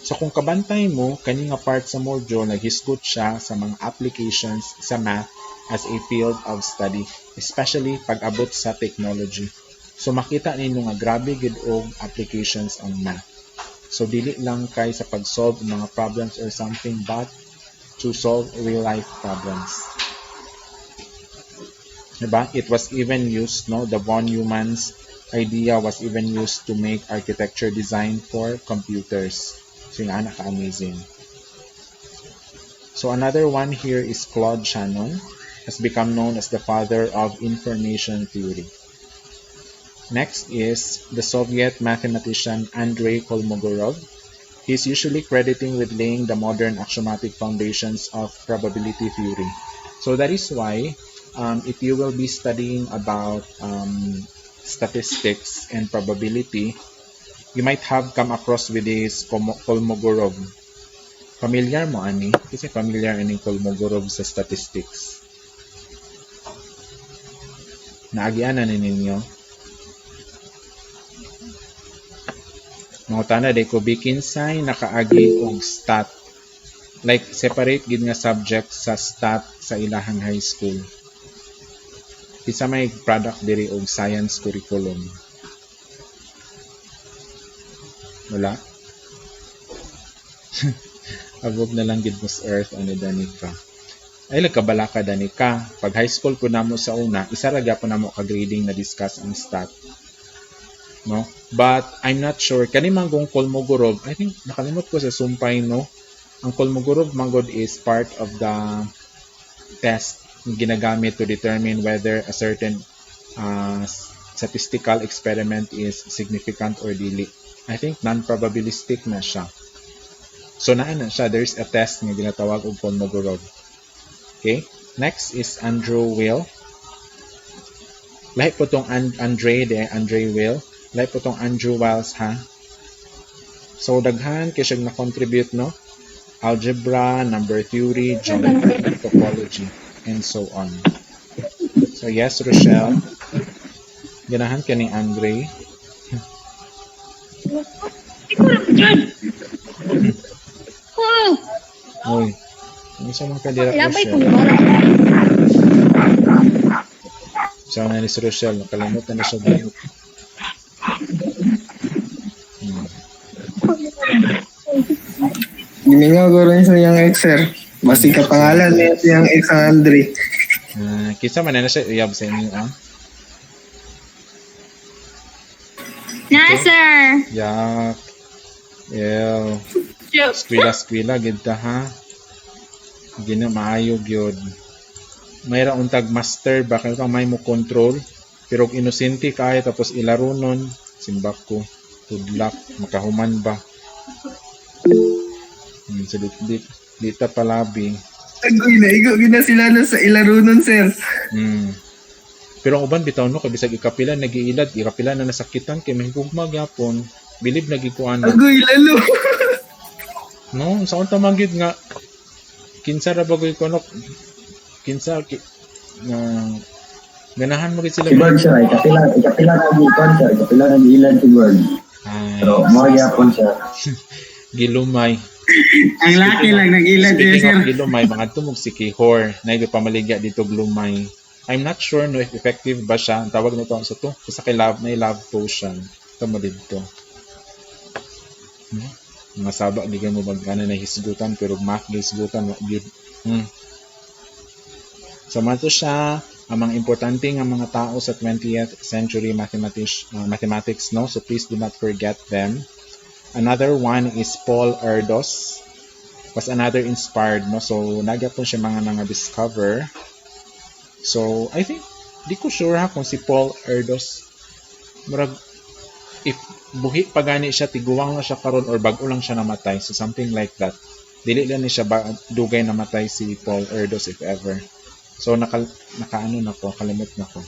So kung kabantay mo, kani nga part sa module naghisgot siya sa mga applications sa math as a field of study, especially pag-abot sa technology. So makita ninyo nga grabe gid og applications ang math. So dili lang kay sa pag-solve ng mga problems or something, but to solve real life problems. Diba? It was even used, no? The von Neumann's idea was even used to make architecture design for computers. So yung naka-amazing. So another one here is Claude Shannon, has become known as the father of information theory. Next is the Soviet mathematician Andrei Kolmogorov. He is usually credited with laying the modern axiomatic foundations of probability theory. So that is why if you will be studying about statistics and probability, you might have come across with this Kolmogorov. Familiar mo, ani? Kasi familiar ani Kolmogorov sa statistics. Naagianan ninyo? Mga tana de ko bikinsay nakaagi og stat. Like separate gid nga subject sa stat sa ilahang high school. Isa may product diri og science curriculum. Wala. Abog na lang gid mo sa earth ano danika. Ay nagkabala ka danika. Pag high school ko namo sa una, isa ra gyapon namo ka grading na discuss ang stat. No? But I'm not sure. Kani manggong Kolmogorov, I think nakalimot ko sa sumpay, no? Ang Kolmogorov manggod is part of the test ginagamit to determine whether a certain statistical experiment is significant or dili. I think non-probabilistic na siya. So naan na siya, there's a test nga ginatawag og Kolmogorov. Okay? Next is Andrew Weil. Lahi po tong Andre Weil. Lahi po tong Andrew Wiles, ha? So daghan kay siya na-contribute, no? Algebra, number theory, geometry, topology, and so on. So yes, Rochelle. Ganahan ka ni Andre. Uy, ano sa mga kadira, Rochelle? So na ni si Rochelle, nakalimutan na siya dito. Gimingaw ko rin sa yung ex, sir. Basi ka pangalan niya yung ex ang Andre. Kisa man na siya iyab sa inyo, ah? Na, sir. Yak. Ew. Skwila, gid ta, ha? Gina maayo gyud. Mayra untag master ba kay may mo control, pero inosente kay tapos ilaro nun, simbak ko. Tudlak, makahuman ba? So dita palabi. Agoy na, ikaw gina sila na sa ilaro nun, sir. Pero ang uban bitaw no, kay bisag ikapila nagiilad, ikapila na nasakitan kay mahigugma gyapon. Bilib nagikuan. Agoy lalo. No, sa unta manggid nga kinsa ra bagoy kono kinsa nga ganahan mo gid sila. Si Bird siya, ikapila na gikon siya, ikapila na giilan si Bird. Pero mo gyapon siya. Gilumay. Ang laki lang nag-ilan siya, Speaking sir. of Gilumay, mga tumog si Kihor na pamaligya dito Glumay. I'm not sure no if effective ba siya. Ang tawag nito sa to, sa kay love na love potion. Ito mo dito. Mga saba, di ka mo magkana na hisgutan, pero math na hisgutan. So, mato siya, ang mga importante ng mga tao sa 20th century mathematics, no? So, please do not forget them. Another one is Paul Erdos. Was another inspired, no? So, nagyapon siya mga discover. So, I think, di ko sure ha kung si Paul Erdos, marag, if buhi pa gani siya, tiguwang na siya karon or bago lang siya namatay. So, something like that. Dili lang ni siya dugay namatay si Paul Erdos if ever. So, nakaano na ko, kalimot na ko.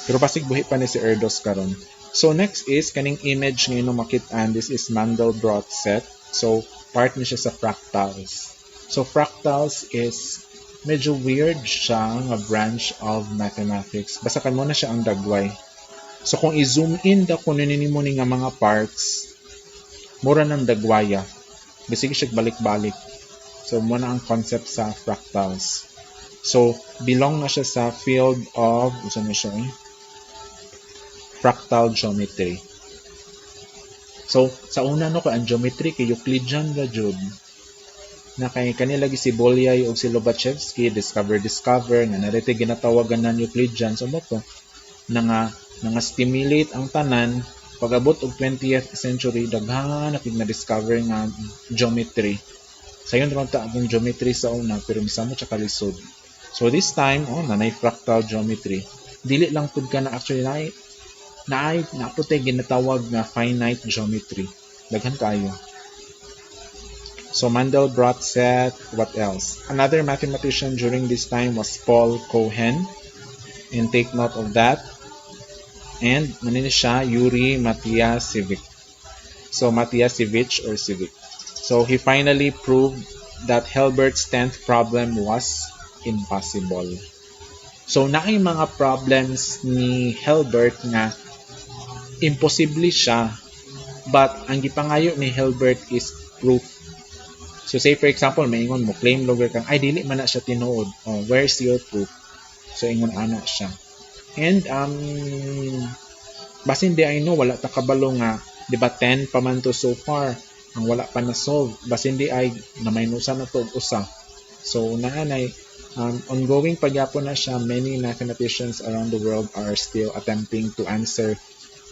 Pero pasig buhi pa ni si Erdos karon. So, next is, kaning image ngayon makitaan, this is Mandelbrot set. So, part niya siya sa fractals. So, fractals is medyo weird siya nga branch of mathematics. Basta kan mo na siya ang dagway. So kung i-zoom in da kuno nimo ni nga mga parts, mura ng dagwaya. Bisig siya balik-balik. So mo na ang concept sa fractals. So belong na siya sa field of fractal geometry. So sa una no kay ang geometry kay Euclidean ra jud. Na kay kanila gi si Bolyai ug si Lobachevsky discover nga narete ginatawagan na Euclidean. So mo to nga stimulate ang tanan pag-abot og 20th century daghan na na-discover nga geometry. Sayon naman ta ang geometry sa una pero misamo siya kalisod. So this time nanay fractal geometry. Dili lang pud ka na actually naputay ginatawag nga finite geometry. Daghan kayo. So Mandelbrot set, what else? Another mathematician during this time was Paul Cohen. And take note of that. And manini siya, Yuri Matyasevich. So Matyasevich or Civic. So he finally proved that Hilbert's 10th problem was impossible. So naay mga problems ni Hilbert nga imposible siya, but ang gipangayo ni Hilbert is proof. So say for example, maingon mo claim logger kang ay dili man na siya tinuod. Oh, where's your proof? So ingon ana siya. And basin di I know wala ta kabalo nga di ba 10 pa man to so far ang wala pa na solve. Basin di ay na maynusa na to og usa. So naanay ongoing pagyapon na siya. Many mathematicians around the world are still attempting to answer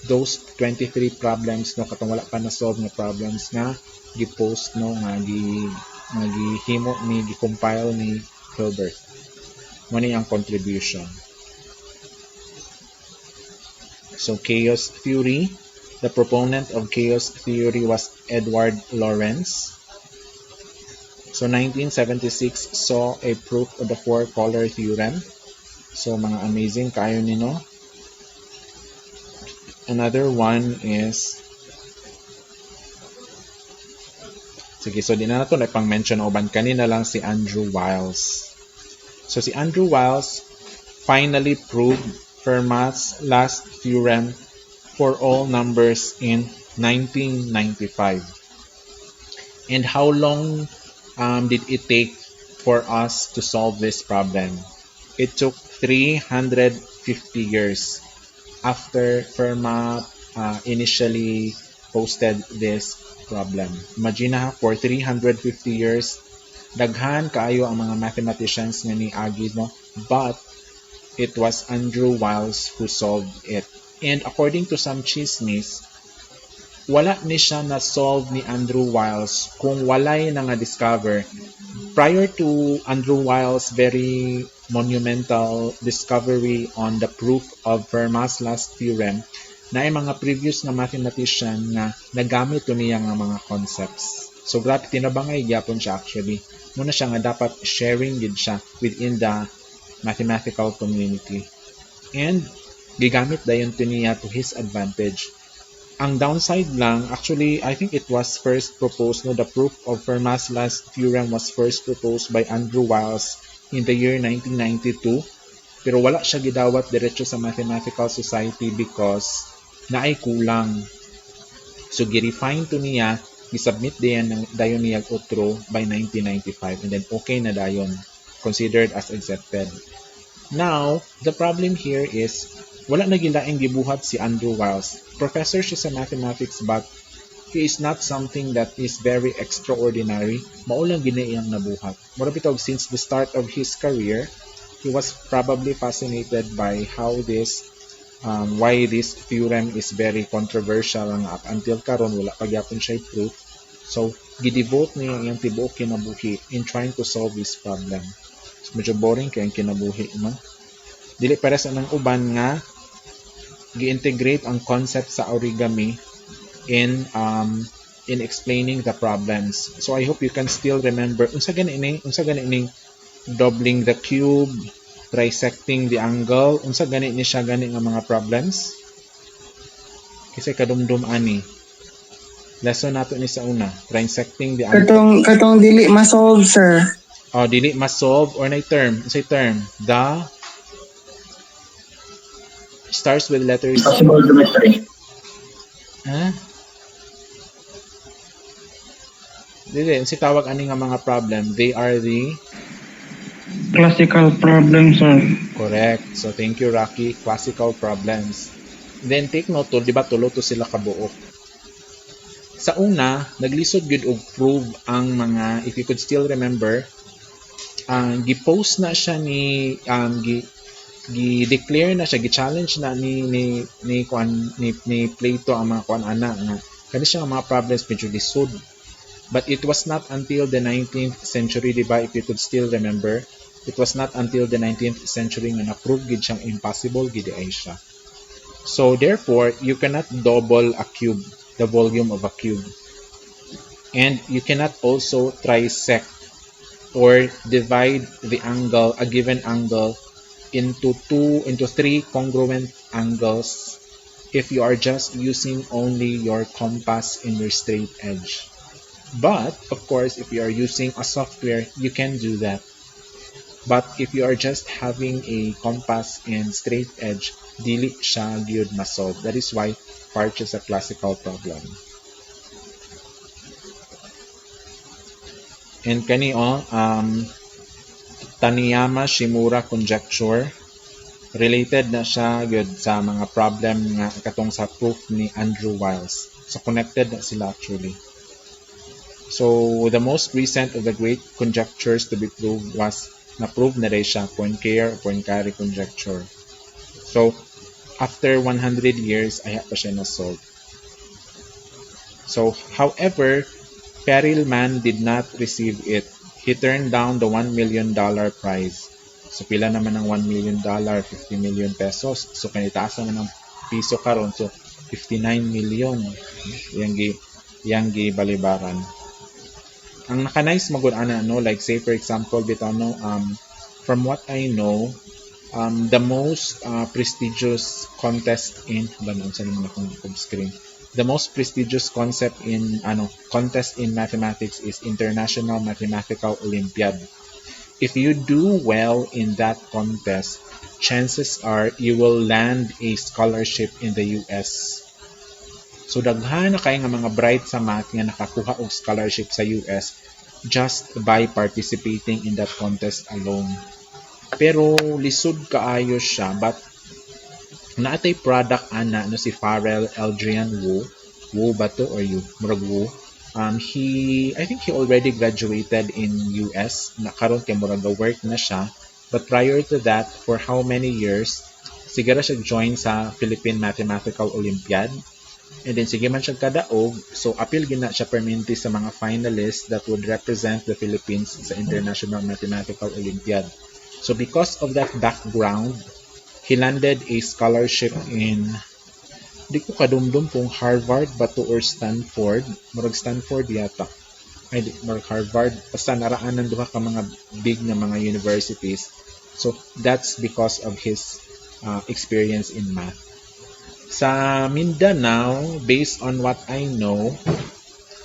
those 23 problems no katong wala pa na solve nga problems nga gi-post no nga gihimo ni gi-compile ni Hilbert. Mo ni ang contribution. So chaos theory, the proponent of chaos theory was Edward Lorenz. So 1976 saw a proof of the four-color theorem. So mga amazing kayo nino. Another one is sige, so di na nato na pang-mention uban kanina lang si Andrew Wiles. So si Andrew Wiles finally proved Fermat's last theorem for all numbers in 1995. And how long did it take for us to solve this problem? It took 350 years after Fermat initially posted this problem. Imagine ha, for 350 years, daghan kaayo ang mga mathematicians nga ni agi, no? But it was Andrew Wiles who solved it. And according to some chismis, wala ni siya na-solve ni Andrew Wiles kung walay na nga discover. Prior to Andrew Wiles' very monumental discovery on the proof of Fermat's last theorem, na ay mga previous na mathematician na nagamit niya nga mga concepts. So grabe, tinabangay gyapon siya actually. Muna siya nga dapat sharing gid siya within the mathematical community. And gigamit dayon niya to his advantage. Ang downside lang, actually, I think it was first proposed, no, the proof of Fermat's last theorem was first proposed by Andrew Wiles in the year 1992. Pero wala siya gidawat diretso sa Mathematical Society because naay kulang. So, gi-refine to niya, gi-submit dayon niya outro by 1995 and then okay na dayon, considered as accepted. Now, the problem here is wala na gilaing gibuhat si Andrew Wiles. Professor siya sa mathematics but he is not something that is very extraordinary. Maulang ginaiyang nabuhat. Mura bitog, since the start of his career, he was probably fascinated by how why this theorem is very controversial nga up until karon wala pa gyapon siya proof. So, gidevote niya ang tibuok kinabuhi in trying to solve this problem. So, medyo boring kaya ang kinabuhi, no? Dili para sa nang uban nga gi-integrate ang concept sa origami in explaining the problems. So I hope you can still remember unsa gani ining doubling the cube, trisecting the angle, unsa gani ni siya gani nga mga problems. Kasi kadumdum ani. Lesson nato ni sa una, trisecting the angle. Katong dili ma-solve, sir. dili ma-solve or na term. Say term. The starts with letters. Impossible geometry. Ah, dili. Si tawag ani nga mga problem. They are the Classical problem, sir. correct. So thank you, Rocky. Classical problems. Then take note to, di ba tulo to sila kabuok. Sa una, naglisod gyud og prove ang mga, if you could still remember, gi-post na siya ni gi-declare na siya, gi-challenge na ni Plato ang mga kuan ana nga kani siya ang mga problems medyo lisod. But it was not until the 19th century, di ba, if you could still remember, it was not until the 19th century nga na-prove gid siyang impossible gid ay siya. So therefore, you cannot double a cube, the volume of a cube. And you cannot also trisect or divide the angle, a given angle, into three congruent angles if you are just using only your compass in your straight edge. But of course, if you are using a software, you can do that. But if you are just having a compass and straight edge, dili siya gyud ma-solve. That is why part is a classical problem. And kani Taniyama-Shimura conjecture, related na siya gyud sa mga problem nga katong sa proof ni Andrew Wiles. So connected na sila actually. So the most recent of the great conjectures to be proved was na-prove na rin siya, Poincare conjecture. So after 100 years, ay pa siya na-solve. So however, Perelman did not receive it. He turned down the $1 million prize. So pila naman ng $1 million, 50 million pesos. So kanitaas naman ng piso karon, so 59 million. Yang gi balibaran. Ang naka-nice magud ana no, like say for example bitaw no, from what I know, the most prestigious contest in screen. The most prestigious contest in mathematics is International Mathematical Olympiad. If you do well in that contest, chances are you will land a scholarship in the US. So daghan na kay nga mga bright sa math nga nakakuha og scholarship sa US just by participating in that contest alone. Pero lisod kaayo siya, but naatay product ana no si Farrell Eldrian Wu ba to or you murag Wu. I think he already graduated in US na karon kay murag work na siya, but prior to that for how many years sigara siya join sa Philippine Mathematical Olympiad. And then sige man siya kadaog, so appeal gina siya permanente sa mga finalists that would represent the Philippines sa International Mathematical Olympiad. So because of that background, he landed a scholarship in, di ko kadumdum kung Harvard ba to or Stanford. Murag Stanford yata. Ay, murag Harvard. Basta naraanan duha ka mga big na mga universities. So that's because of his experience in math. Sa Mindanao, based on what I know,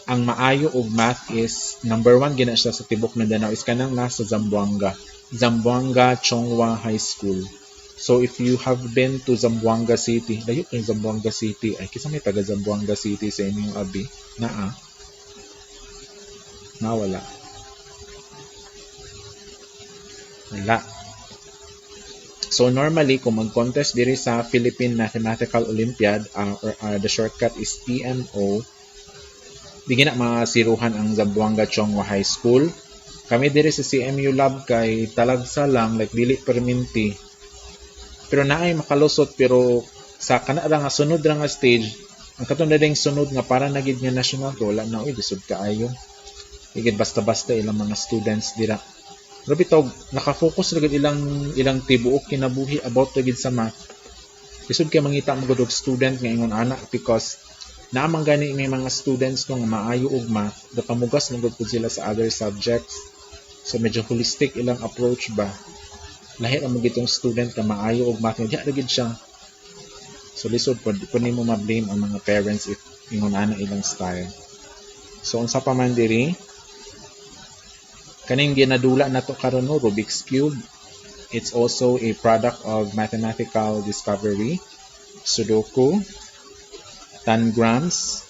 ang maayo og math is number 1 gina siya sa tibok Mindanao is kanang nasa Zamboanga Chongwa High School. So if you have been to Zamboanga City, dayo kay Zamboanga City, ay kisa may taga Zamboanga City sa inyong abi wala. So normally, kung mag-contest diri sa Philippine Mathematical Olympiad, the shortcut is PMO, di gina masiruhan ang Zamboanga Chongwa High School. Kami diri sa CMU Lab kay talagsa lang, like dili perminti. Pero naay makalusot, pero sa kanara nga sunod ra nga stage, ang katong ding sunod nga para nagid nga national goal, wala na lisod kaayo. Igid basta-basta ilang mga students dira. Pero bitaw, nakafocus na ilang tibuok kinabuhi about to gid sa math. Lisod kay mangita mo gud og student nga ingon ana because naamang gani may mga students nga maayo og math, pamugas na gud sila sa other subjects. So medyo holistic ilang approach ba. Lahi ra mo gitong student nga maayo og math, diha ra gid siya. So lisod pod nimo ma-blame ang mga parents if ingon ana ilang style. So unsa pa man diri, Kaning ginadula na to karon no, Rubik's Cube. It's also a product of mathematical discovery, Sudoku, tangrams,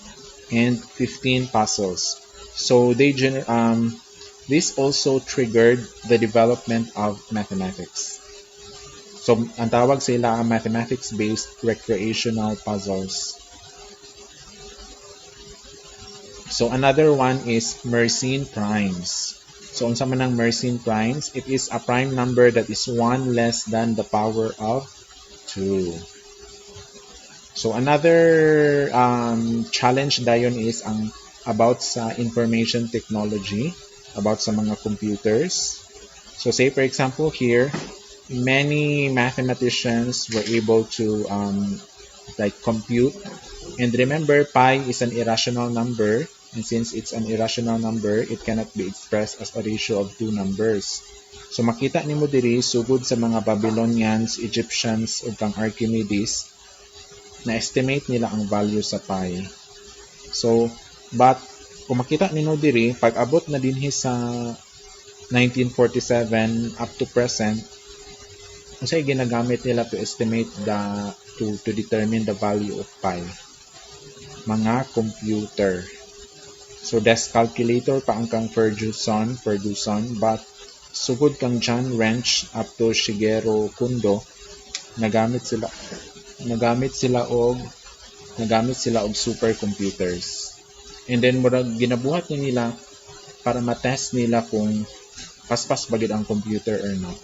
and 15 puzzles. So this also triggered the development of mathematics. So ang tawag sila mathematics-based recreational puzzles. So another one is Mersenne primes. So unsa man ang Mersenne primes? It is a prime number that is 1 less than the power of 2. So another challenge dayon is ang about sa information technology, about sa mga computers. So say for example here, many mathematicians were able to like compute. And remember, pi is an irrational number, and since it's an irrational number, it cannot be expressed as a ratio of two numbers. So makita nimo diri sugod sa mga Babylonians, Egyptians ug kang Archimedes, na-estimate nila ang value sa pi. So, but kung makita nino diri, pag abot na dinhi sa 1947 up to present, unsay ginagamit nila to estimate to determine the value of pi? Mga computer. So, desk calculator pa ang kang Ferguson, but sugod kang John Wrench up to Shigeru Kundo, nagamit sila og supercomputers. And then murag ginabuhat nila para ma-test nila kung paspas bagid ang computer or not.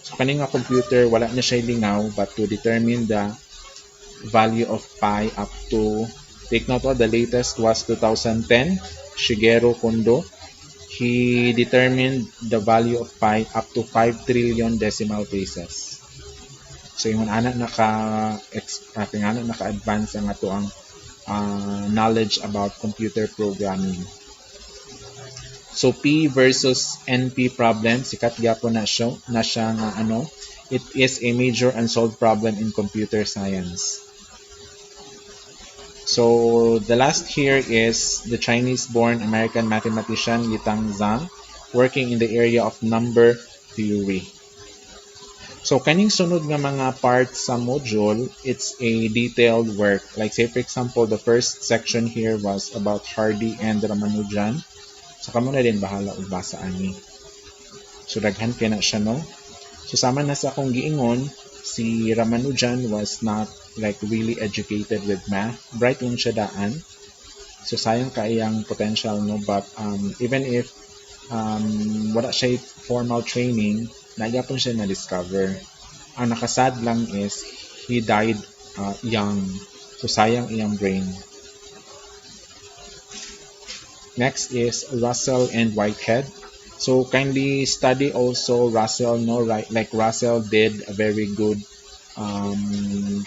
So kani nga computer wala na siya lingaw, but to determine the value of pi up to, take note, the latest was 2010, Shigeru Kondo. He determined the value of pi up to 5 trillion decimal places. So yung naka-advance ang ato ang knowledge about computer programming. So P versus NP problem, sikat gyapon na siya nga it is a major unsolved problem in computer science. So the last here is the Chinese-born American mathematician Yitang Zhang, working in the area of number theory. So kaning sunod nga mga parts sa module, it's a detailed work. Like say for example, the first section here was about Hardy and Ramanujan. So kamo na din bahala og basa ani. So daghan kay na siya no. So sama na sa akong giingon, si Ramanujan was not like really educated with math. Bright lang siya daan. So sayang kaiyang potential no, but even if wala siya formal training, nagyapon siya na-discover. Ang nakasad lang is he died young. So sayang iyang brain. Next is Russell and Whitehead. So kindly study also Russell, no, right? Like Russell did a very good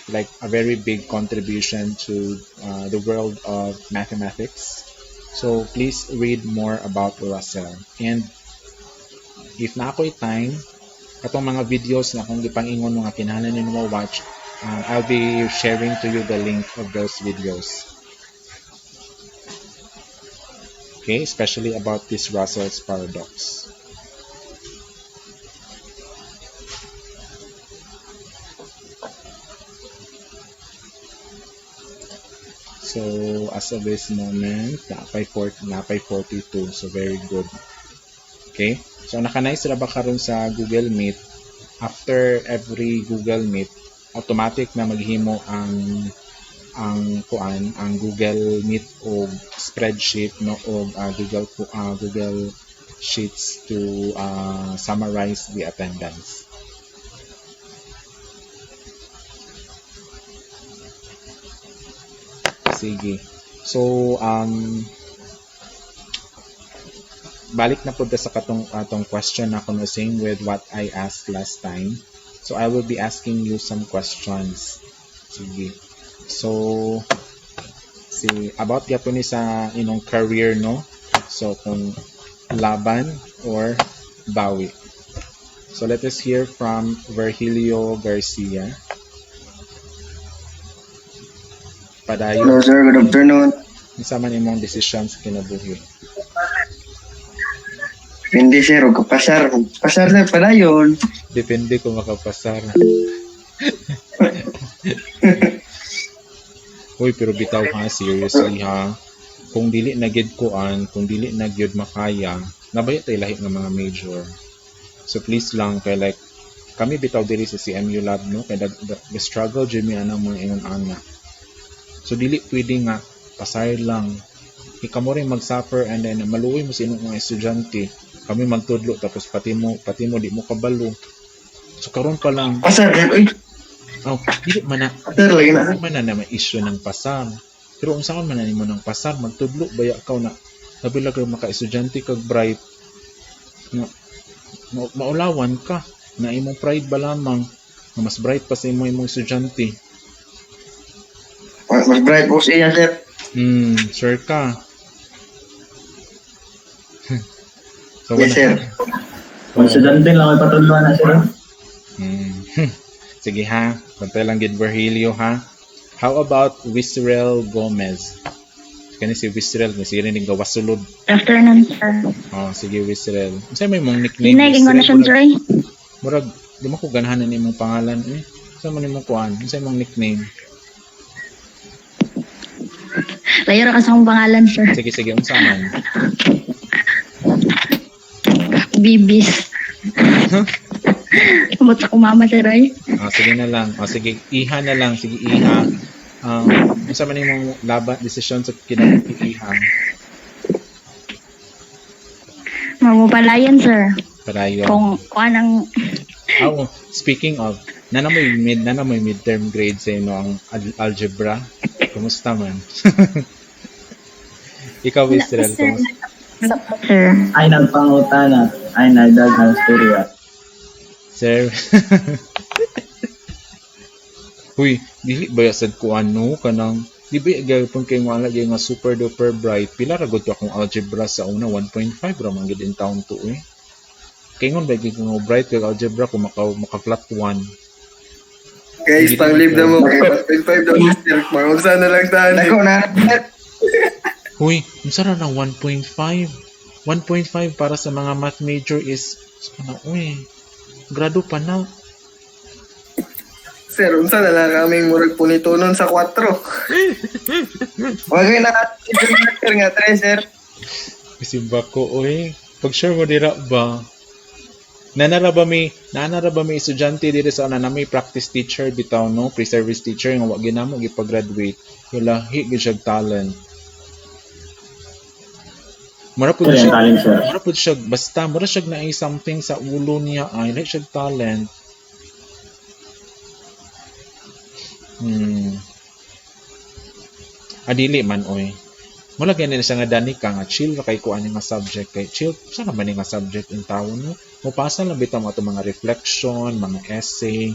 like a very big contribution to the world of mathematics. So please read more about Russell. And if na ako'y time, katong mga videos na kung gipangingon mga kinahanglan ninyo mo watch, I'll be sharing to you the link of those videos. Okay, especially about this Russell's paradox. So as of this moment, napay 42, so very good. Okay, so naka-nice ra ba karon sa Google Meet? After every Google Meet, automatic na maghimo ang Google Meet o spreadsheet no, o Google Sheets to summarize the attendance. Sige. So balik na po sa atong question na kuno, same with what I asked last time. So I will be asking you some questions. Sige. So about gyapon ni sa inong career no. So kung laban or bawi. So let us hear from Virgilio Garcia. Padayon. Hello sir, good afternoon. Unsa man imong decisions kinabuhi? Hindi sir, huwag ka pasar. Pasar sir pala yun. Depende kung makapasar. Uy, pero bitaw ha, seriously ha. Kung dili na gyud kuan, kung dili na gyud makaya, nabaya tay lahi ng mga major. So please lang kay like kami bitaw diri sa CMU lab no kay the struggle jud mi anang mga ingon ana. So dili pwede nga pasar lang. Ikaw mo rin mag-suffer and then maluoy mo sa inyong mga estudyante. Kami magtudlo tapos pati mo di mo kabalo. So karon pa lang, Pasar sir, uy. dili man na Sir, lagi na. Hindi man na may issue ng pasar. Pero kung saan man na nimo ng pasar, magtudlo baya ka na nabilag ang maka-estudyante kag bright nga maulawan ka na imong pride ba lamang na mas bright pa sa imong estudyante. Mas bright po siya sir. Sure ka. So, Yes sir. Kung estudyante lang may patuluan na sir. Sige ha, bantay lang gid Virgilio ha. How about Wisrel Gomez? Kani si Wisrel, si rin nga wasulod. Afternoon, sir. Sige Wisrel. Unsay may mong nickname? Dinay, ingon na siya, sir. Murag, di mo ko ganahan na imong pangalan eh. Unsay man imong kuan? Unsay mong nickname? Layo ra ka sa akong pangalan, sir. Sige, unsa man? Bibis. Umot sa kumama, sir, ay. Sige na lang. Sige, iha na lang. Sige, iha. Unsa man imong laban desisyon sa kinabuhi iha? Mamupalayan, sir. Parayon. Kung anang... Speaking of, nana mo midterm grade sa ino ang algebra. Kumusta man? Ikaw, Israel, kumusta? Sir. Ay nagpangutana. Ay nagdaghang storya. Sir. Huy, dili ba yasad ko ano kanang di ba gaypon kay wala gyud nga super duper bright. Pila ra gud ka kung algebra sa una 1.5 ra man gid in taon to eh. Kay ngon ba gyud nga bright kay algebra kung maka-flat 1. Guys, pang-live na mo. 1.5 daw sir. Maunsa na lang tahan. Ako na. Huy, unsa ra na 1.5? 1.5 para sa mga math major is grado pa na. Sir, unsa na lang kaming murag punitunon sa 4. Wag na sir nga 3 sir. Isimba ko pag sure mo dira ba? Nanara ba may estudyante diri sa na may practice teacher bitaw no, pre-service teacher nga wa ginamo gipag-graduate. Lahi gyud siya talent. Mura po siya basta mura siya na something sa ulo niya ay like siya talent. Adili man mula ganyan siya nga dani ka nga chill ra kay kuan nga subject kay chill sa naman nga subject in tawo no. Mopasa lang bitaw mo mga reflection, mga essay.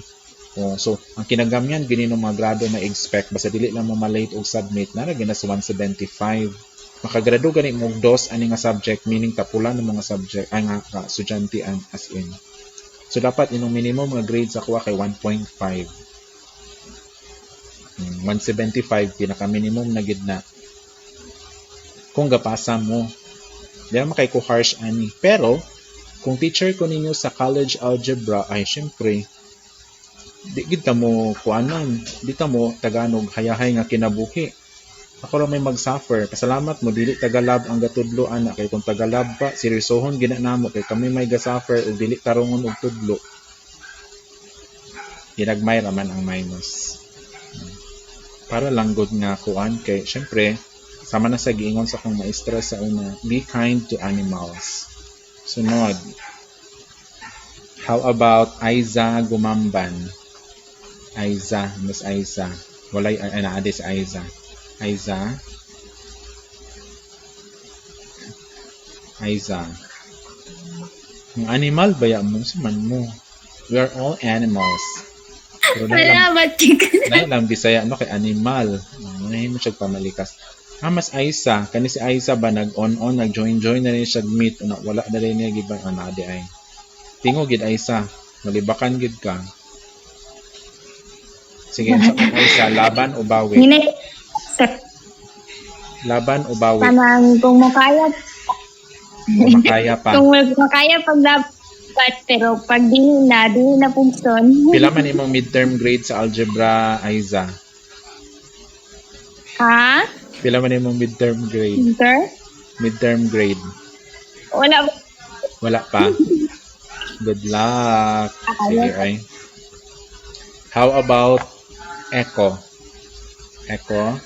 So ang kinagamyan gini ng mga grado na expect basta dili lang mo malate og submit na gina sa 175. Makagrado gani mo dos ani nga subject meaning tapulan ng mga subject ay nga estudyante as in. So dapat inong minimum nga grade sa kuha kay 1.5. 175 pinaka minimum na gid na. Kung gapasa mo, di naman kay ko harsh ani. Pero kung teacher ko ninyo sa college algebra ay syempre di gid ta mo kuanan, di ta mo Tagalog hayahay nga kinabuhi. Ako lang may mag-suffer. Pasalamat mo, dili Tagalab ang gatudloan na. Kay kung Tagalab pa, seryosohon ginanamo. Kay kami may ga-suffer o dili tarungon og tudlo. Ginagmay raman ang minus. Para lang good nga kuan. Kay syempre, sama na sa giingon sa kong maestra sa una, be kind to animals. Sunod. How about Aiza Gumamban? Aiza, Miss Aiza. Walay, naade si Aiza. Aiza. Yung animal ba yan mo? Suman mo. We are all animals. Pero dahil lang Bisaya kay animal. Manahin mo siya pamalikas. Mas Aiza. Kani si Aiza ba nag-on-on, nag-join-join na rin siya meet. Wala na rin niya gibang anade ay. Tingo gid Aiza. Malibakan gid ka. Sige, Aiza. Laban o bawi? Sir. Laban o bawi? Tanang kung makaya. Kumakaya pa. Kung makaya pag dapat, pero pag di na pugson. Pila man imong midterm grade sa algebra, Aiza? Ha? Pila man imong midterm grade? Sir? Midterm grade. Wala. Wala pa? Good luck. Sige, ay. How about Echo? Echo?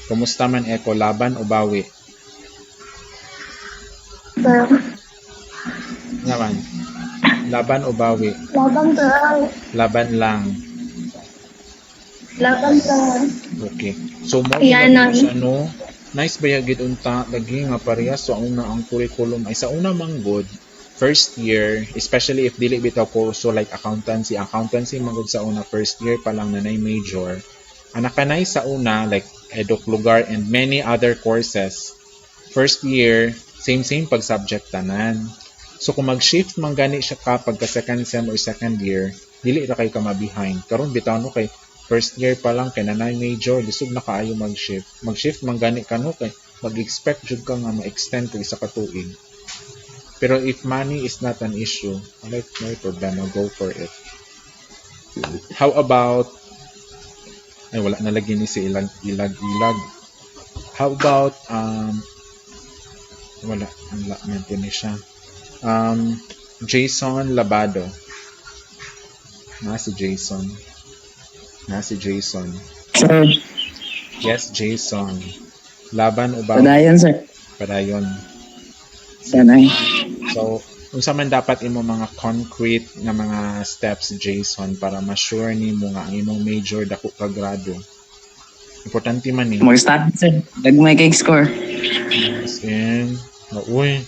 Kumusta man Echo? Laban o bawi? Sir, Naman. Laban o bawi? laban sir. Laban lang. Laban sir. Okay. So mo Yan, sa ano, nice ba yung unta lagi nga parehas sa una ang curriculum ay sa una man good first year, especially if dili bitaw ko so like accountancy manggod sa una first year pa lang nanay major. Anak kanay sa una like eduk lugar and many other courses. First year, same pag subject tanan. So kung mag-shift man gani siya kapag ka second sem or second year, dili ra kay ka ma-behind. Karon bitaw no kay first year pa lang kay nanay major, lisod na kaayo mag-shift. Mag-shift man gani kano kay mag-expect jud ka nga ma-extend kay isa ka tuig. Pero if money is not an issue, like no problema, go for it. How about ay wala na lagi ni si ilag. How about wala man po ni siya. Jason Labado. Na si Jason. Sir, Yes, Jason. Laban o bawi? padayon sir. Padayon. Sanay. So, unsa man dapat imo mga concrete na mga steps, Jason, para ma-sure nimo nga ang imong major dako ka grado. Importante man ni. Mag-start sir. Dagmay kay score. As in, uy.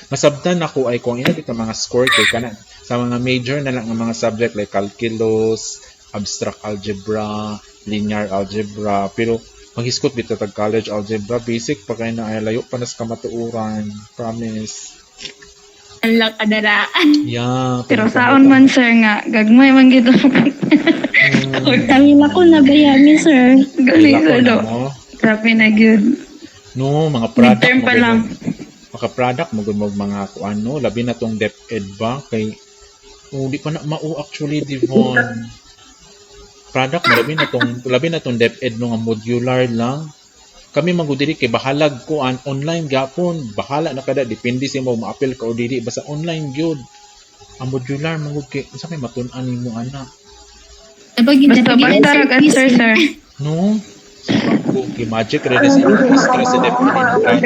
Masabtan ako ay kung ina kita mga score kay kana sa mga major na lang ang mga subject like calculus, abstract algebra, linear algebra, pero maghiskot bitaw tag college algebra, basic pa kay na ay layo pa nas kamatuuran. Promise. Ang kadaraan. Yeah. Pero saon man sir nga, gagmay man gito. Tangin ako na bayami sir. Gali Wala ko na ano. mo. Grabe na good. No, mga product Midterm pa lang. Mga product mo mga ano, labi na tong DepEd ba kay di pa na mao actually Devon. Product mo labi na tong DepEd no nga modular lang. Kami magudiri kay bahalag ko online gapon. Bahala na kada depende sa mo ma-appeal ka o dili basta online gyud. Ang modular magud kay unsa may matun-an nimo ana. Basta tarag answer sir. No. Okay, magic ready sa stress sa DepEd.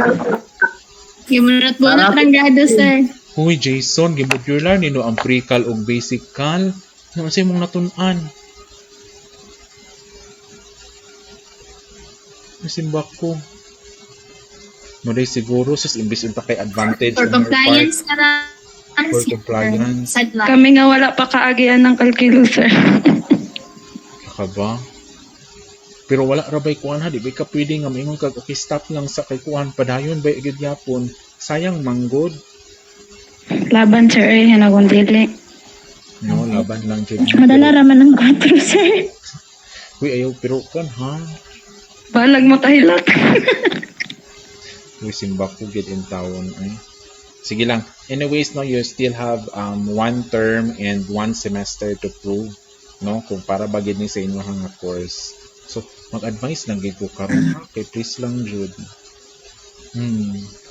Gimunat-bunat ng grado, sir. Huy, Jason, gimodular nino ang pre-cal ug basic cal. Ano sa imong natun-an? Nasimbak ko. Muday siguro sus imbis unta kay advantage For on your compliance ka na. part. For compliance. Sadla. Kami nga wala pa kaagian ng calculus sir. Ka ba? Pero wala ra bay kuan ha, di ba ka pwede nga maingon kag okay stop lang sa kay kuan padayon bay gyud yapon. Sayang manggod. Laban sir ay hanagong dili. No, laban lang jud. Madala raman ng 4 sir. Uy, ayaw pero kan ha. Balag mo tahilak. Uy, simbak ko gid in tawon ay. Sige lang. Anyways, no, you still have one term and one semester to prove, no, kung para ba gid ni sa inyo nga course. So, mag-advise lang gid ko karon ha, kay please lang jud.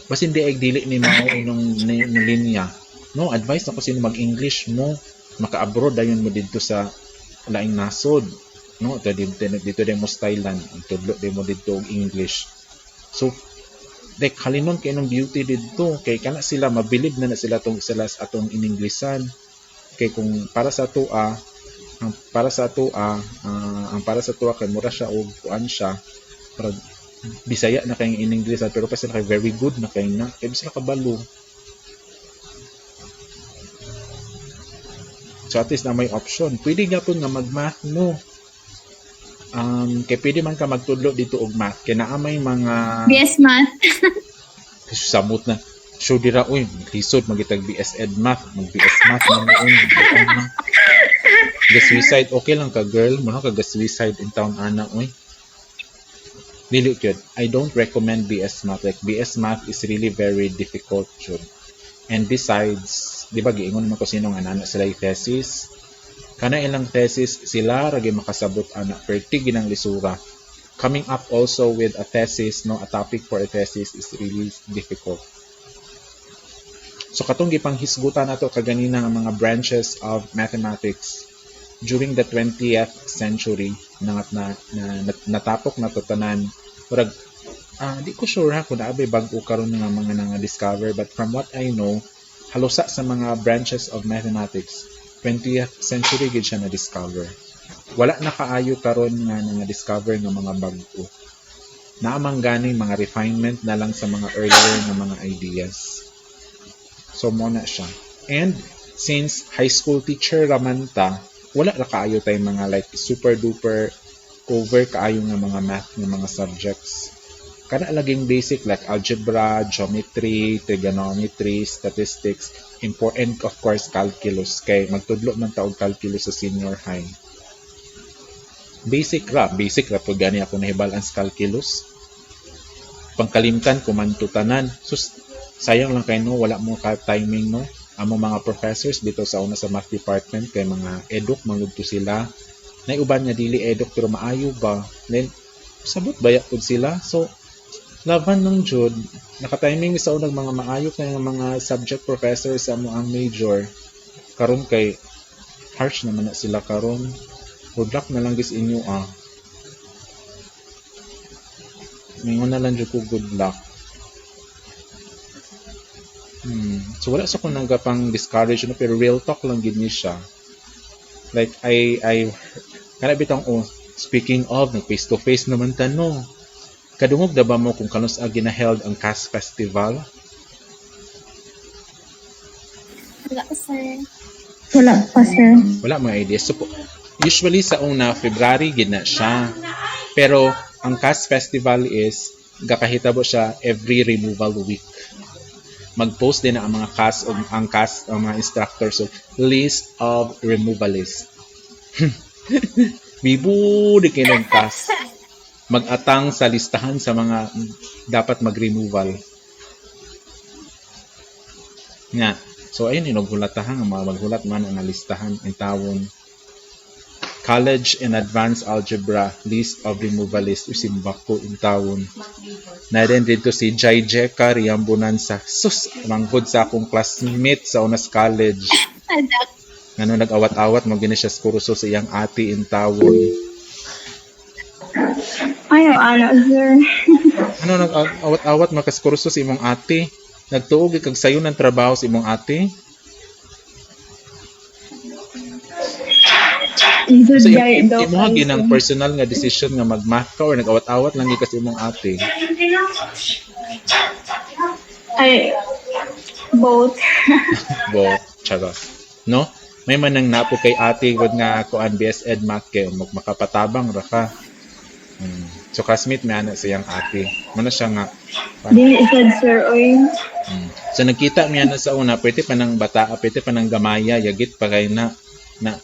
Basta hindi ay dili ni mao inong linya. No, advice ako sino mag-English mo, maka-abroad dayon mo didto sa laing nasod. No, dito mo sa Thailand, tudlo din mo dito og English. So, like halinon kay nung beauty dito kay kana sila mabilib na sila tong sila atong ininglesan. Kay kung para sa tua ang para sa tua kay mura siya og kuan siya para Bisaya na kay in-English pero pa sila kay very good na kay na kay sila kabalo. So at least na may option. Pwede gyapon nga mag-math mo. Kay pwede man ka magtudlo dito og math kay naa may mga BS Math. samot na. So dira uy, lisod magitag BS Ed Math, mag BS Math na mo. Suicide okay lang ka girl, mo na ka suicide in town ana uy. Dili good. I don't recommend BS Math. Like BS Math is really very difficult jud. And besides, di ba giingon naman ko sino nga nana sila yung thesis. Kana ilang thesis sila ragi makasabot ana perti ginang lisura. Coming up also with a thesis, no, a topic for a thesis is really difficult. So katong gipang hisgutan nato kaganina nga mga branches of mathematics during the 20th century natapok na to tanan. Murag di ko sure ha kung naabay bag-o karon nga mga discover, but from what I know, halusa sa mga branches of mathematics 20th century gid siya na discover. Wala na kaayo karon nga discover nga mga bag-o. Naamang ganing mga refinement na lang sa mga earlier nga mga ideas. So mo na siya. And since high school teacher raman ta, wala ra kaayo tay mga like super duper cover kaayo nga mga math nga mga subjects. Kana laging basic like algebra, geometry, trigonometry, statistics, important of course calculus kay magtudlo man ta og calculus sa senior high. Basic ra pud gani ako nahibal-an sa calculus. Pangkalimtan ko man tutanan. Sus, sayang lang kay no wala mo ka timing no. Amo mga professors dito sa una sa math department kay mga eduk manudto sila. Nay uban nga dili eduk pero maayo ba. Then sabot baya pud sila. So laban ng jud naka-timing sa unang mga maayo kay mga subject professors sa amo ang major. Karon kay harsh naman na sila karon. Good luck na lang gis inyo Mingon na lang jud ko good luck. So wala sa kung nanggapang discourage no, pero real talk lang gid ni siya. Like I kana bitang speaking of nag face to face naman tanong. Kadungog da ba mo kung kanus ginaheld ang CAS Festival? Wala pa, sir. Wala pa, sir. Wala mga idea. So usually sa una February gid na siya. Pero ang CAS Festival is gakahitabo siya every removal week. Mag-post din na ang mga CAS o ang mga instructors of list of removalists. Bibu di kinong CAS. Mag-atang sa listahan sa mga dapat mag-removal. Nga. So ayun inughulatahan ang mga maghulat man ang listahan in tawon. College and Advanced Algebra List of Removalists usimbako in tawon. Na din dito si Jai Jeka Riambunan sa sus manghod sa akong classmate sa unas college. Ngano nag-awat-awat mo gini siya skuruso sa iyang ate in tawon. Ayaw, sir. Ano nag-awat-awat makaskuruso sa imong ate? Nagtuog kag sayo ng trabaho sa imong ate? So, imo ginang personal nga decision nga mag-math ka or nag-awat-awat lang gikas imong ate? Ay, both. Both, charos. No? May man nang napo kay ate gud nga kuan BSED math kay makapatabang ra ka. So classmate may ana siyang ate. Muna siya nga. Dili sad, sir, oy. So nagkita miya na sa una, pwede pa nang bata, pwede pa nang gamaya, yagit pa kay na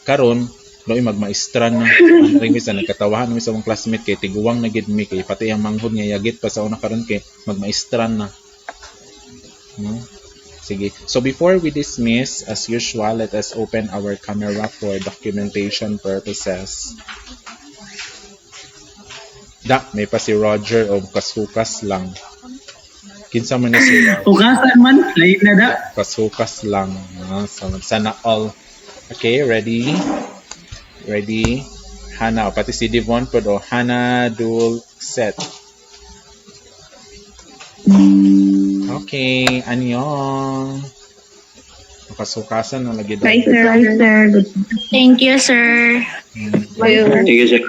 karon loy magmaestra na. Ano rin sa nagkatawahan mi sa akong classmate kay tiguwang na gid mi kay pati ang manghod niya yagit pa sa una karon kay magmaestra na. No? Sige. So before we dismiss, as usual, let us open our camera for documentation purposes. May pa si Roger o kasukas lang. Kinsa man ni si Ugasan man, lain na da. kasukas lang. So sana all. Okay, ready? Ready? Hana, pati si Devon po do. Hana, dual, set. Okay, anyong. Makasukasan na lagi daw. Bye, sir. Thank you, sir. Bye, sir. Sige, sir.